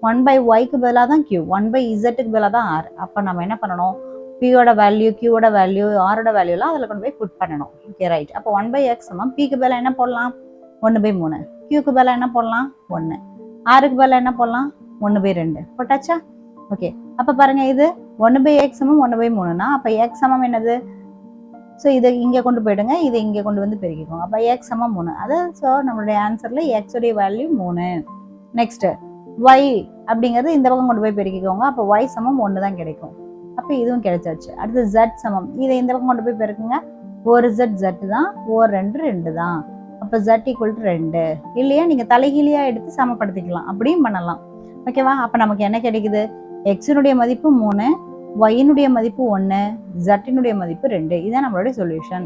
1/Yக்கு பதிலாக தான் Q, 1/Zக்கு பதிலாக தான் R. அப்போ நம்ம என்ன பண்ணணும், Pயோட வேல்யூ Qயோட வேல்யூ Rோட வேல்யூலாம் அதில் கொண்டு போய் புட் பண்ணணும். Okay, right. அப்போ 1/X = Pக்கு பதிலாக என்ன போடலாம், 1/3. Qக்கு பதிலாக என்ன போடலாம், 1. Rக்கு பதிலாக என்ன போடலாம், 1/2. போட்டாச்சா. ஓகே, அப்போ பாருங்க, இது 1/X = 1/3னா அப்போ X சமம் என்னது, ஸோ இதை இங்கே கொண்டு போயிடுங்க, இதை இங்கே கொண்டு வந்து பெருக்கிக்கோங்க. அப்போ X = 3. அது ஸோ நம்மளுடைய ஆன்சரில் Xோடைய வேல்யூ 3. நெக்ஸ்ட்டு Y அப்படிங்கிறது இந்த பக்கம் கொண்டு போய் பெருக்கிக்கோங்க. அப்போ Y = 1 தான் கிடைக்கும். அப்போ இதுவும் கிடைச்சாச்சு. அடுத்து Z சமம், இதை இந்த பக்கம் கொண்டு போய் பெருக்குங்க. ஒரு Z தான், ஒரு 2 தான். அப்போ Z = 2 இல்லையா, நீங்கள் தலைகீழியாக எடுத்து சமப்படுத்திக்கலாம், அப்படியும் பண்ணலாம். ஓகேவா. அப்போ நமக்கு என்ன கிடைக்குது, Xனுடைய மதிப்பு 3, Y-னுடைய மதிப்பு 1, Z-னுடைய மதிப்பு 2. இதுதான் நம்மளுடைய சொல்யூஷன்.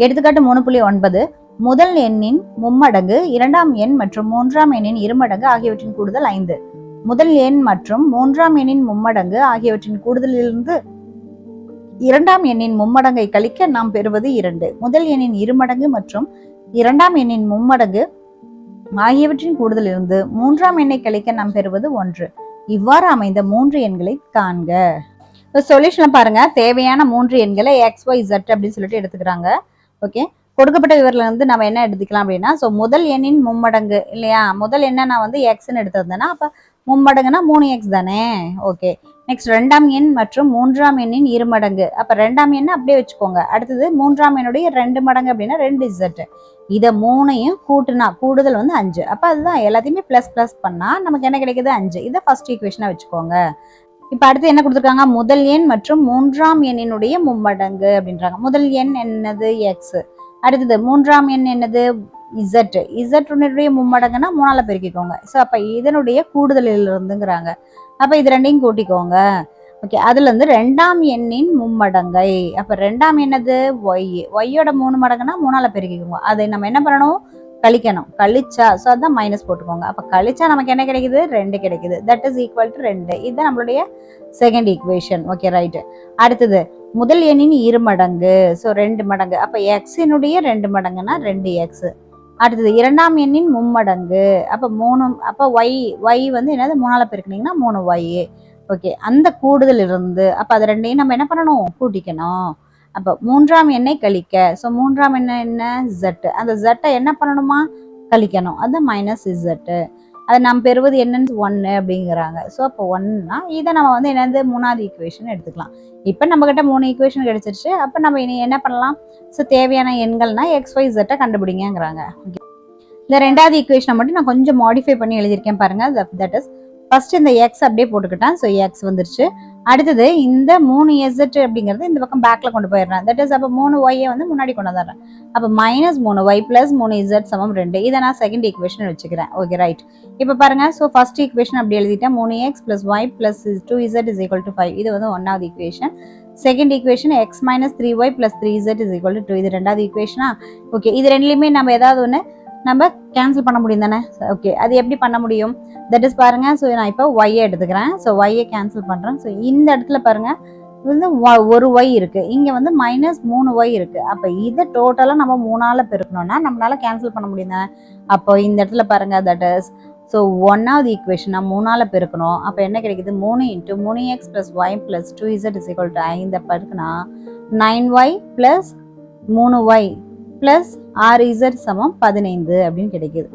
எடுத்துக்காட்டு 3.9, முதல் எண்ணின் மும்மடங்கு, இரண்டாம் எண் மற்றும் மூன்றாம் எண்ணின் இருமடங்கு ஆகியவற்றின் கூடுதல் 5. முதல் எண் மற்றும் மூன்றாம் எண்ணின் மும்மடங்கு ஆகியவற்றின் கூடுதலிலிருந்து இரண்டாம் எண்ணின் மும்மடங்கை கழிக்க நாம் பெறுவது 2. முதல் எண்ணின் இருமடங்கு மற்றும் இரண்டாம் எண்ணின் மும்மடங்கு ஆகியவற்றின் கூடுதலிருந்து மூன்றாம் எண்ணை கழிக்க நாம் பெறுவது 1. இவ்வாறு அமைந்த 3 எண்களை காண்க. சொல்யூஷன்ல பாருங்க, தேவையான 3 எண்களை XYZ அப்படின்னு சொல்லிட்டு எடுத்துக்கிறாங்க. ஓகே, கொடுக்கப்பட்ட விவரில் வந்து நம்ம என்ன எடுத்துக்கலாம் அப்படின்னா, ஸோ முதல் எண்ணின் மும்மடங்கு இல்லையா, முதல் எண்ணை நான் வந்து எக்ஸ்ன்னு எடுத்திருந்தேன்னா அப்போ மும்மடங்குனா 3x தானே. ஓகே, நெக்ஸ்ட் ரெண்டாம் எண் மற்றும் மூன்றாம் எண்ணின் இருமடங்கு, அப்போ ரெண்டாம் எண்ணை அப்படியே வச்சுக்கோங்க. அடுத்தது மூன்றாம் எண்ணுடைய 2 மடங்கு அப்படின்னா 2z. இதை 3ஐயும் கூட்டுனா கூடுதல் வந்து 5. அப்போ அதுதான் எல்லாத்தையுமே பிளஸ் பிளஸ் பண்ணா நமக்கு என்ன கிடைக்குது 5. இதை ஃபர்ஸ்ட் ஈக்குவேஷனா வச்சுக்கோங்க. இப்போ அடுத்து என்ன கொடுத்துருக்காங்க, முதல் எண் மற்றும் மூன்றாம் எண்ணினுடைய மும்மடங்கு அப்படின்றாங்க. முதல் எண் என்னது எக்ஸ், அடுத்தது மூன்றாம் எண் என்னது இசட். இசட்டுடைய மும்மடங்குன்னா 3ஆல பெருக்கிக்கோங்க. ஸோ அப்போ இதனுடைய கூடுதலில் இருந்துங்கிறாங்க. அப்போ இது ரெண்டையும் கூட்டிக்கோங்க. ஓகே, அதுல இருந்து ரெண்டாம் எண்ணின் மும்மடங்கை, அப்ப ரெண்டாம் என்னது ஒய், ஒய்யோட 3 மடங்குன்னா 3ஆல பெருக்கிக்கோங்க. அதை நம்ம என்ன பண்ணணும், கழிக்கணும். கழிச்சா ஸோ அதான் மைனஸ் போட்டுக்கோங்க. அப்ப கழிச்சா நமக்கு என்ன கிடைக்குது, 2 கிடைக்குது. That is equal to 2. இதுதான் நம்மளுடைய செகண்ட் ஈக்குவேஷன். Okay right. அடுத்தது முதல் எண்ணின் இருமடங்கு, ஸோ 2 மடங்கு, அப்ப எக்ஸினுடைய 2 மடங்குன்னா 2x. அடுத்தது இரண்டாம் எண்ணின் மும்மடங்கு, அப்ப 3, அப்ப ஒய் வந்து என்னது 3ஆல பெருக்கினீங்கன்னா 3y. ஓகே, அந்த கூடுதல் இருந்து அப்ப அது ரெண்டையும் நம்ம என்ன பண்ணணும், கூட்டிக்கணும். அப்ப மூன்றாம் எண்ணை கழிக்க, ஸோ மூன்றாம் எண்ணை என்ன z, அந்த z என்ன பண்ணணுமா, கழிக்கணும். அது மைனஸ் z. அதை நம்ம பெறுவது என்னன்னு 1 அப்படிங்கிறாங்க. ஸோ அப்போ 1னா இதை நம்ம வந்து என்னது 3வது ஈக்குவேஷன் எடுத்துக்கலாம். இப்போ நம்ம கிட்ட 3 ஈக்குவேஷன் கிடைச்சிருச்சு. அப்போ நம்ம இனி என்ன பண்ணலாம், ஸோ தேவையான எண்கள்னா XYZ கண்டுபிடிங்கிறாங்க. இந்த 2வது ஈக்குவேஷனை மட்டும் நான் கொஞ்சம் மாடிஃபை பண்ணி எழுதியிருக்கேன் பாருங்க. தட் இஸ் ஃபர்ஸ்ட் இந்த எக்ஸ் அப்படியே போட்டுக்கிட்டேன். ஸோ எக்ஸ் வந்துருச்சு. அடுத்தது இந்த 3z அப்படிங்கிறது இந்த பக்கம் பேக்ல கொண்டு போயிடுறேன். தட் இஸ் அப்போ 3y வந்து முன்னாடி கொண்டு வந்துடுறேன். அப்போ -3y + 3z = 2. இதை நான் செகண்ட் ஈக்குவேஷன் வச்சுக்கிறேன். Okay right. இப்போ பாருங்க, ஸோ ஃபர்ஸ்ட் ஈக்குவேஷன் அப்படி எழுதிட்டேன். 3x + y + 2z = 5. இது வந்து 1வது equation. Second equation x - 3y + 3z = 2. இது 2வது ஈக்குவேஷனா. ஓகே, இது ரெண்டுலையுமே நம்ம ஏதாவது ஒன்று நம்ம கேன்சல் பண்ண முடியும் தானே. ஓகே, அது எப்படி பண்ண முடியும், தட் இஸ் பாருங்க. ஸோ நான் இப்போ ஒய்யை எடுத்துக்கிறேன். ஸோ ஒய்யை கேன்சல் பண்ணுறேன். ஸோ இந்த இடத்துல பாருங்க வந்து ஒரு ஒய் இருக்கு, இங்க வந்து -3y இருக்கு. அப்போ இதை டோட்டலாக நம்ம 3ஆல பெருக்கணும்னா நம்மளால கேன்சல் பண்ண முடியும் தானே. அப்போ இந்த இடத்துல பாருங்க, தட் இஸ் ஸோ 1வது ஈக்குவேஷன் நான் 3ஆல பெருக்கணும். அப்போ என்ன கிடைக்குது, 3 × 3x + y + 2z = 5 பெருக்குனா 9y + 3y + 6z = 15 அப்படின்னு கிடைக்குது.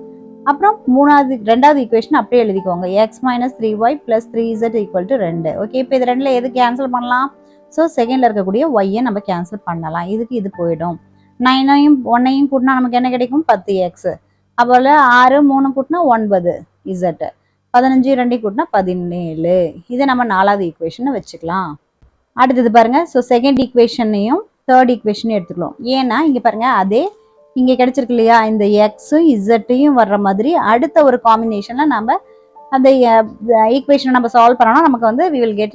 அப்புறம் 2வது ஈக்குவேஷன் அப்படியே எழுதிக்கோங்க. x - 3y + 3z = 2. ஓகே, இப்போ இது ரெண்டுல எது கேன்சல் பண்ணலாம், ஸோ செகண்ட்ல இருக்கக்கூடிய ஒய்யை நம்ம கேன்சல் பண்ணலாம். இதுக்கு இது போயிடும். 9ஐயும் 1ஐயும் கூட்டினா நமக்கு என்ன கிடைக்கும், 10x. அப்போல 6 3 கூட்டினா 9z, 15 2 கூட்டினா 17. இதை நம்ம 4வது ஈக்குவேஷனை வச்சுக்கலாம். அடுத்தது பாருங்க, ஸோ செகண்ட் ஈக்குவேஷனையும் தேர்ட் ஈக்குவேஷனையும் எடுத்துக்கலாம். ஏன்னா இங்க பாருங்க, அதே இங்க கிடைச்சிருக்கு இல்லையா, இந்த எக்ஸும் இசட்டையும் வர்ற மாதிரி அடுத்த ஒரு காம்பினேஷன்ல நம்ம அந்த ஈக்குவேஷனை நம்ம சால்வ் பண்ணோம்னா நமக்கு வந்து we will get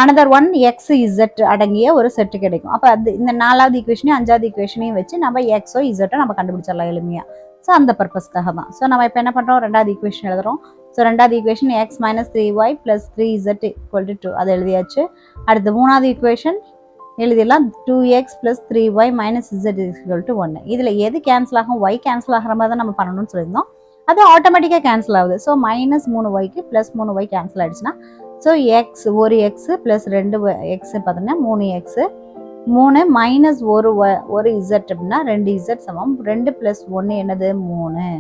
another one x z அடங்கிய ஒரு செட் கிடைக்கும். அப்போ அது இந்த 4வது ஈக்குவேஷனையும் 5வது ஈக்குவேஷனையும் வச்சு நம்ம எக்ஸோ இசட்டோ நம்ம கண்டுபிடிச்சிடலாம் எளிமையா. ஸோ அந்த பர்பஸ்க்காக தான். ஸோ நம்ம இப்போ என்ன பண்றோம், 2வது ஈக்குவேஷன் எழுதுறோம். ஸோ 2வது ஈக்குவேஷன் x - 3y + 3z = 2 அதை எழுதியாச்சு. அடுத்து 3வது ஈக்குவேஷன் எழுதிடலாம். 2x + 3y - z = 1. இதுல எது கேன்சல் ஆகும், y கேன்சல் ஆகிற மாதிரி தான் நம்ம பண்ணணும்னு சொல்லியிருந்தோம். அது ஆட்டோமேட்டிக்கா கேன்சல் ஆகுது. ஸோ -3yக்கு +3y கேன்சல் ஆயிடுச்சுன்னா, ஸோ எக்ஸ் ஒரு எக்ஸ் + 2x பார்த்தீங்கன்னா 3x, 3 - ஒரு z அப்படின்னா 2z = 2 + 1 என்னது 3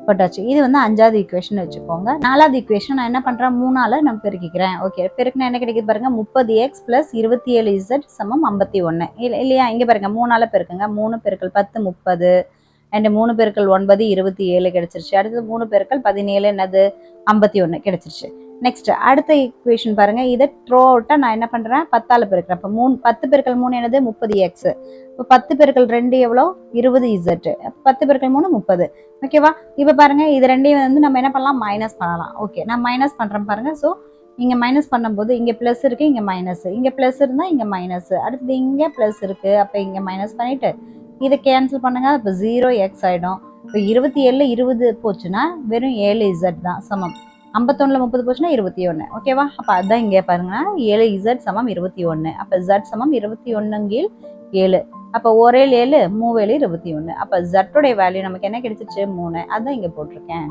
போட்டாச்சு. இது வந்து 5வது ஈக்குவேஷன் வச்சுக்கோங்க. 4வது ஈக்குவேஷன் நான் என்ன பண்றேன், 3ஆல நான் பெருக்கிக்கிறேன். ஓகே, பெருக்கினா என்ன கிடைக்குது பாருங்க, 30x + 27z = 51. இல்லையா, இங்க பாருங்க 3ஆல பெருக்குங்க. 3 × 10 30 அண்ட் 3 × 9 27 கிடைச்சிருச்சு. அடுத்தது 3 × 17 என்னது 51 கிடைச்சிருச்சு. நெக்ஸ்ட் அடுத்த ஈக்குவேஷன் பாருங்க, இதை த்ரோ அவுட்டா நான் என்ன பண்றேன், 10ஆல பெருக்கிறேன். அப்போ 10 × 3 என்னது 30x. இப்போ 10 × 2 எவ்வளோ 20z. 10 × 3 30. ஓகேவா. இப்போ பாருங்க, இது ரெண்டையும் வந்து நம்ம என்ன பண்ணலாம், மைனஸ் பண்ணலாம். ஓகே, நான் மைனஸ் பண்றேன் பாருங்க. ஸோ இங்க மைனஸ் பண்ணும்போது இங்க பிளஸ் இருக்கு, இங்க மைனஸ், இங்க பிளஸ் இருந்தா இங்க மைனஸ், அடுத்தது இங்க பிளஸ் இருக்கு, அப்ப இங்க மைனஸ் பண்ணிட்டு இதை கேன்சல் பண்ணுங்க. இப்போ 0x ஆயிடும். இப்போ 27 20 போச்சுன்னா வெறும் 7z தான் சமம். 51ல 30 போச்சுன்னா 21. ஓகேவா? அப்ப அதான் இங்க பாருங்க 7z சமம் 21. அப்ப z சமம் 21 7. அப்ப ஒரேல் 7 மூவேல் 21. அப்ப z உடைய வேல்யூ நமக்கு என்ன கிடைச்சிச்சு 3. அதான் இங்க போட்டிருக்கேன்.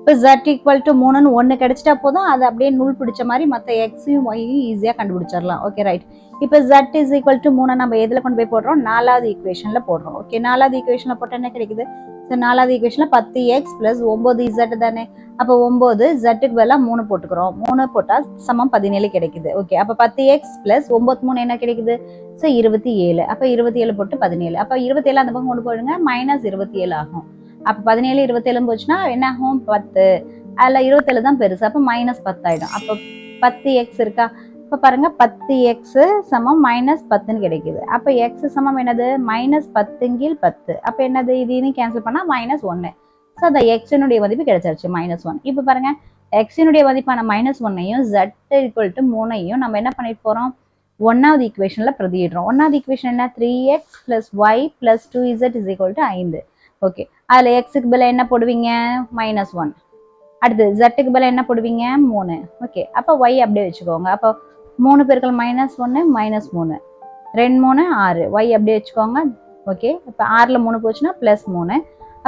இப்போ z ஈக்குவல் டு 3ன்னு 1 கிடைச்சிட்டா போதும், அது அப்படியே நூல் பிடிச்ச மாதிரி மற்ற எக்ஸையும் ஒய்யும் ஈஸியாக கண்டுபிடிச்சிடலாம். Okay right. இப்போ z இஸ் ஈக்குவல் டு 3 நம்ம எதில் கொண்டு போய் போடுறோம்? 4வது ஈக்குவேஷனில் போடுறோம். ஓகே 4வது ஈக்குவேஷனில் போட்டால் என்ன கிடைக்குது? ஸோ 4வது ஈக்குவேஷனில் 10x ப்ளஸ் 9z தானே. அப்போ 9 zக்கு பதிலாக 3 போட்டுக்கிறோம். 3 போட்டால் சமம் 17 கிடைக்குது. ஓகே அப்போ 10x ப்ளஸ் 9 என்ன கிடைக்குது? ஸோ 27. அப்போ 27 போட்டு 17. அப்போ 27 அந்த பக்கம் கொண்டு போயிடுங்க, மைனஸ் 27 ஆகும். அப்போ 17 27 போச்சுன்னா என்ன ஆகும்? 10. அதில் 27 தான் பெருசு, அப்போ மைனஸ் 10 ஆகிடும். அப்போ 10x இருக்கா? இப்போ பாருங்க 10x சமம் மைனஸ் 10ன்னு கிடைக்குது. அப்போ x சமம் என்னது? மைனஸ் 10/10. அப்போ என்னது? இதையும் கேன்சல் பண்ணால் மைனஸ் 1. ஸோ அந்த எக்ஸினுடைய மதிப்பு கிடைச்சிருச்சு மைனஸ் 1. இப்போ பாருங்க எக்ஸினுடைய மதிப்பான மைனஸ் 1ஐயும் z ஈக்குவல் டு 3ஐயும் நம்ம என்ன பண்ணிட்டு போகிறோம்? 1வது ஈக்குவேஷனில் பிரதியிடுறோம். 1வது ஈக்குவேஷன் என்ன? 3x plus y plus 2z is equal to 5. Okay அதில் எக்ஸுக்கு பதிலாக என்ன போடுவீங்க? மைனஸ் 1. அடுத்து ஜட்டுக்கு பதிலாக என்ன போடுவீங்க? 3. ஓகே அப்போ ஒய் அப்படியே வச்சுக்கோங்க. அப்போ 3 பெருக்கல் மைனஸ் 1 மைனஸ் 3 2 3 6. ஒய் அப்படியே வச்சுக்கோங்க. ஓகே இப்போ 6ல் 3 போச்சுன்னா ப்ளஸ் 3.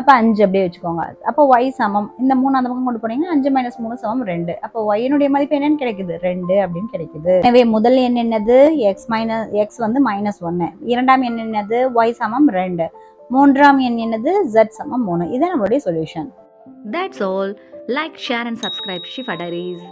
அப்போ 5 அப்படியே வச்சுக்கோங்க. அப்போ ஒய் சமம் இந்த 3 அந்த பக்கம் கொண்டு போனீங்கன்னா 5 மைனஸ் 3 சமம் 2. அப்போ ஒய்னுடைய மதிப்பு என்னன்னு கிடைக்குது? 2 அப்படின்னு கிடைக்குது. எனவே முதல் எண் என்னது? எக்ஸ் வந்து மைனஸ் 1. இரண்டாம் எண் என்னது? ஒய் சமம் 2. மூன்றாம் எண் என்னது? z சமம் 3. இது நம்மளுடைய solution. That's all. Like, share and subscribe Shifa Diaries.